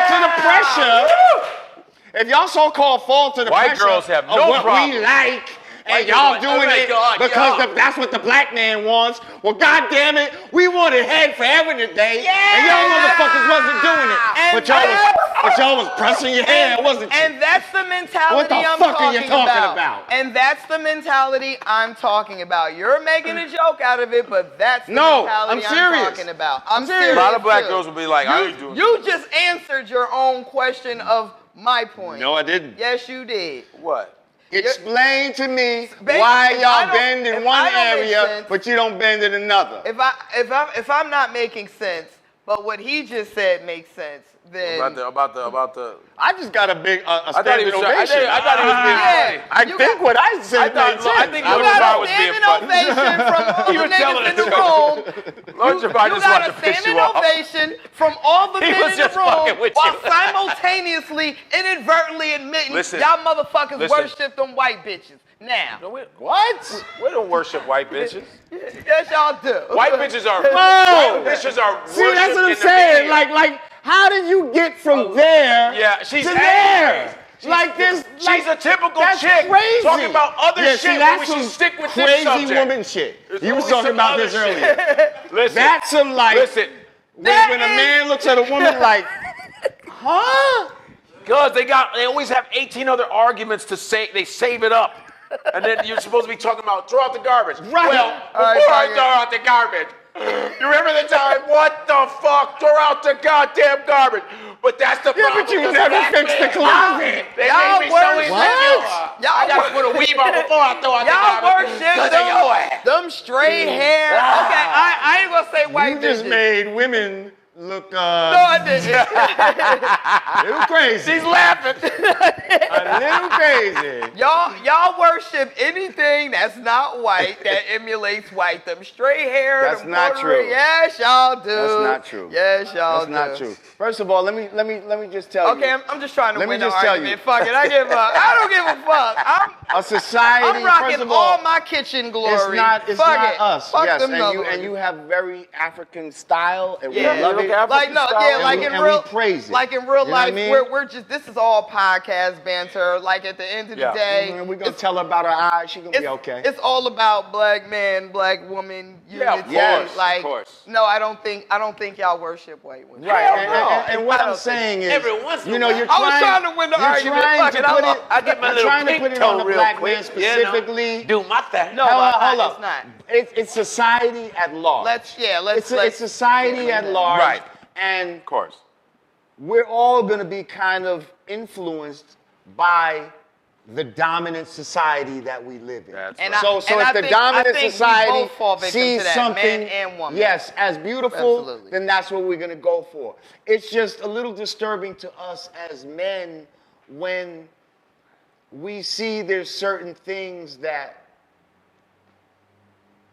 to the pressure, if y'all so-called fall to the White pressure girls have of no what problem. we like And y'all doing it because that's what the black man wants. Well, goddamn it, we wanted head forever today, and y'all motherfuckers wasn't doing it. But y'all was pressing your hair, wasn't you? And that's the mentality What the I'm fuck talking are you talking about? And that's the mentality I'm talking about. You're making a joke out of it, but that's the mentality I'm talking about. I'm serious. A lot of black girls will be like, I ain't doing it. You just answered your own question of my point. No, I didn't. Yes, you did. What? Explain to me why y'all bend in one area, but you don't bend in another. If I'm not making sense, but what he just said makes sense, then About the. I just got a big I thought he was ovation. I thought he was being funny. I think what I said made sense. I think you Lord got Jamar a was being standing funny. ovation from all He the was telling niggas in the the truth. room. Lord Jamar You just got wanted a to piss standing you off. ovation from all the He men was in the just fucking room with while you. simultaneously, inadvertently admitting y'all motherfuckers worship them white bitches. Now. What? We don't worship white bitches. Yes, y'all do. White bitches are. Whoa! White bitches are. See, that's what I'm saying. Like, how did you get from there she's to there? She's a typical that's chick crazy. talking about other shit see, when that's we some should stick with crazy this subject. woman shit. There's You was always talking some about other this shit. earlier. Listen. That's some like Listen. when a man looks at a woman like, huh? Because they always have 18 other arguments to say. They save it up. And then you're supposed to be talking about throw out the garbage. Right. Well, before I throw out the garbage, you remember the time? What the fuck? Throw out the goddamn garbage. But that's the problem. But you never fixed the closet. They Y'all made me so worship- insecure. I gotta put a weave on before I throw out the Y'all garbage. worship them straight hair. Okay, I ain't gonna say white You just bitches. made women look No, I didn't. a little crazy. She's laughing. A little crazy. Y'all worship anything that's not white that emulates white. Them straight hair. That's them not corduroy- true. Yes, y'all do. That's not true. Yes, y'all That's not true. First of all, let me just tell you. Okay, I'm just trying to Let me win the just tell argument. you. Fuck it, I don't give a fuck. A society. I'm rocking first of all, my kitchen glory. It's Fuck not it. us. Fuck Yes, them and you have very African style, and Yeah. we love it. Like no, yeah, like in and real, we praise it. like in real You know what I life, mean? we're just this is all podcast banter. Like at the end of the day, And we're gonna tell her about her eyes. She gonna it's, be okay. it's all about black man, black woman unity. Yeah, of course, like, of course. no, I don't think y'all worship white women. Right. And what I'm saying is, Every once in a you know, while. you're I was trying trying to win the you're argument. trying Fuck to it, put I'm it. I get my You're little trying to pink put it toe on the real black quick, man specifically. do my thing. No, Hold it's up. not. It's society at large. It's society at large. Right. And Of course. we're all going to be kind of influenced by the dominant society that we live in. That's And right. I- So and if the think dominant we society both fall victim sees to that, something, man and woman. yes, as beautiful, Absolutely. then that's what we're going to go for. It's just a little disturbing to us as men when we see there's certain things that,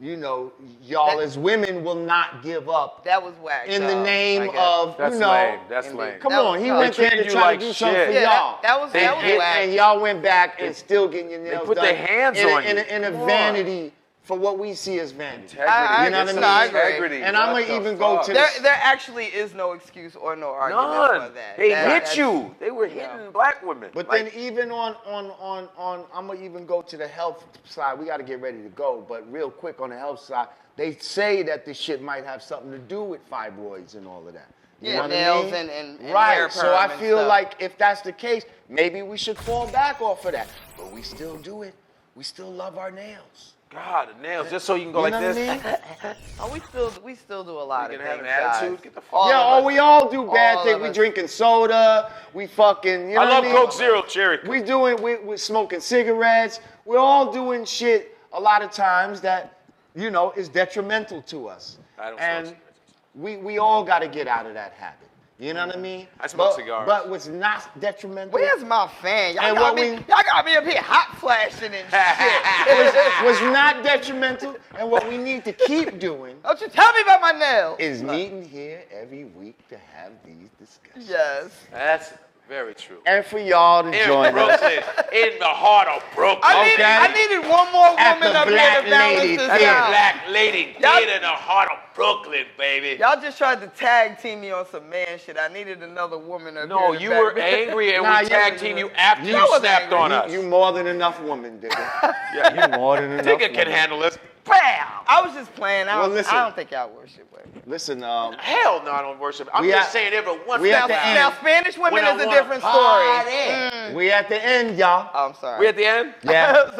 you know, y'all as women will not give up That was whack. in the name of, That's you know, lame. That's lame. come That on, was- he no, went they there treated to you try like to do shit. something for Yeah, y'all. that was whack. And y'all went back and still getting your nails put done their hands in a, on in you. a, in a Come on. vanity for what we see as vanity. I You know what I agree. mean? No, I agree. Integrity. And I'm What gonna the even go fuck? to There actually is no excuse or no argument None. for that. They That's- hit you. They were hitting black women. But Like, then even on I'm gonna even go to the health side. We got to get ready to go. But real quick on the health side, they say that this shit might have something to do with fibroids and all of that. You Yeah, know what nails I mean? and right. hair So I perm and feel stuff. like if that's the case, maybe we should fall back off of that. But we still do it. We still love our nails. God, the nails, just so you can go You like know this. what I mean? Oh, we still do a lot You of can have things, an attitude. guys. Get the fuck All Yeah, of us. we all do bad All things. of We us. drinking soda. We fucking, you know I love what I mean? Coke Zero Cherry. We're smoking cigarettes. We're all doing shit a lot of times that, you know, is detrimental to us. I don't and smoke we all got to get out of that habit. You know what I mean? I smoke cigars. But what's not detrimental Where's my fan? Y'all And got what me. Y'all got me up here hot flashing and shit. was not detrimental, and what we need to keep doing Don't you tell me about my nails. is meeting here every week to have these discussions. Yes. Very true. And for y'all to In join us. Brooklyn, in the heart of Brooklyn. I needed one more At woman the up here Black to balance Lady this Theater. out. Black lady Y'all- theater in the heart of Brooklyn, baby. Y'all just tried to tag team me on some man shit. I needed another woman up No, here. you were angry and we tag team you after you snapped on us. You more than enough woman, Digga. Yeah, you more than enough Digga woman. can handle this. Bam! I was just playing. Well, listen. I don't think y'all worship women. Listen, Hell no, I don't worship. I'm We just at- saying every once we in a at the while. end. Now, Spanish women When I is a wanna different party. story. we at the end, y'all. Oh, I'm sorry. We at the end? Yeah.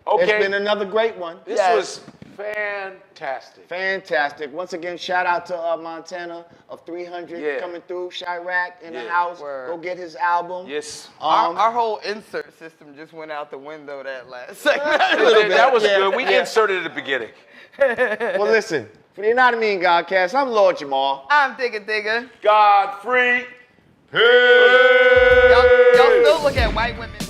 Okay. It's been another great one. This Yes. was fantastic. Fantastic. Once again, shout out to Montana of 300 Yeah. coming through. Chirac in the Yeah. house. Word. Go get his album. Yes. Our whole insert system just went out the window that last segment. That was Yeah, good. We yeah. inserted at the beginning. Well, listen. For the Yanadameen Godcast, I'm Lord Jamar. I'm Digga. Godfrey. Y'all still look at white women.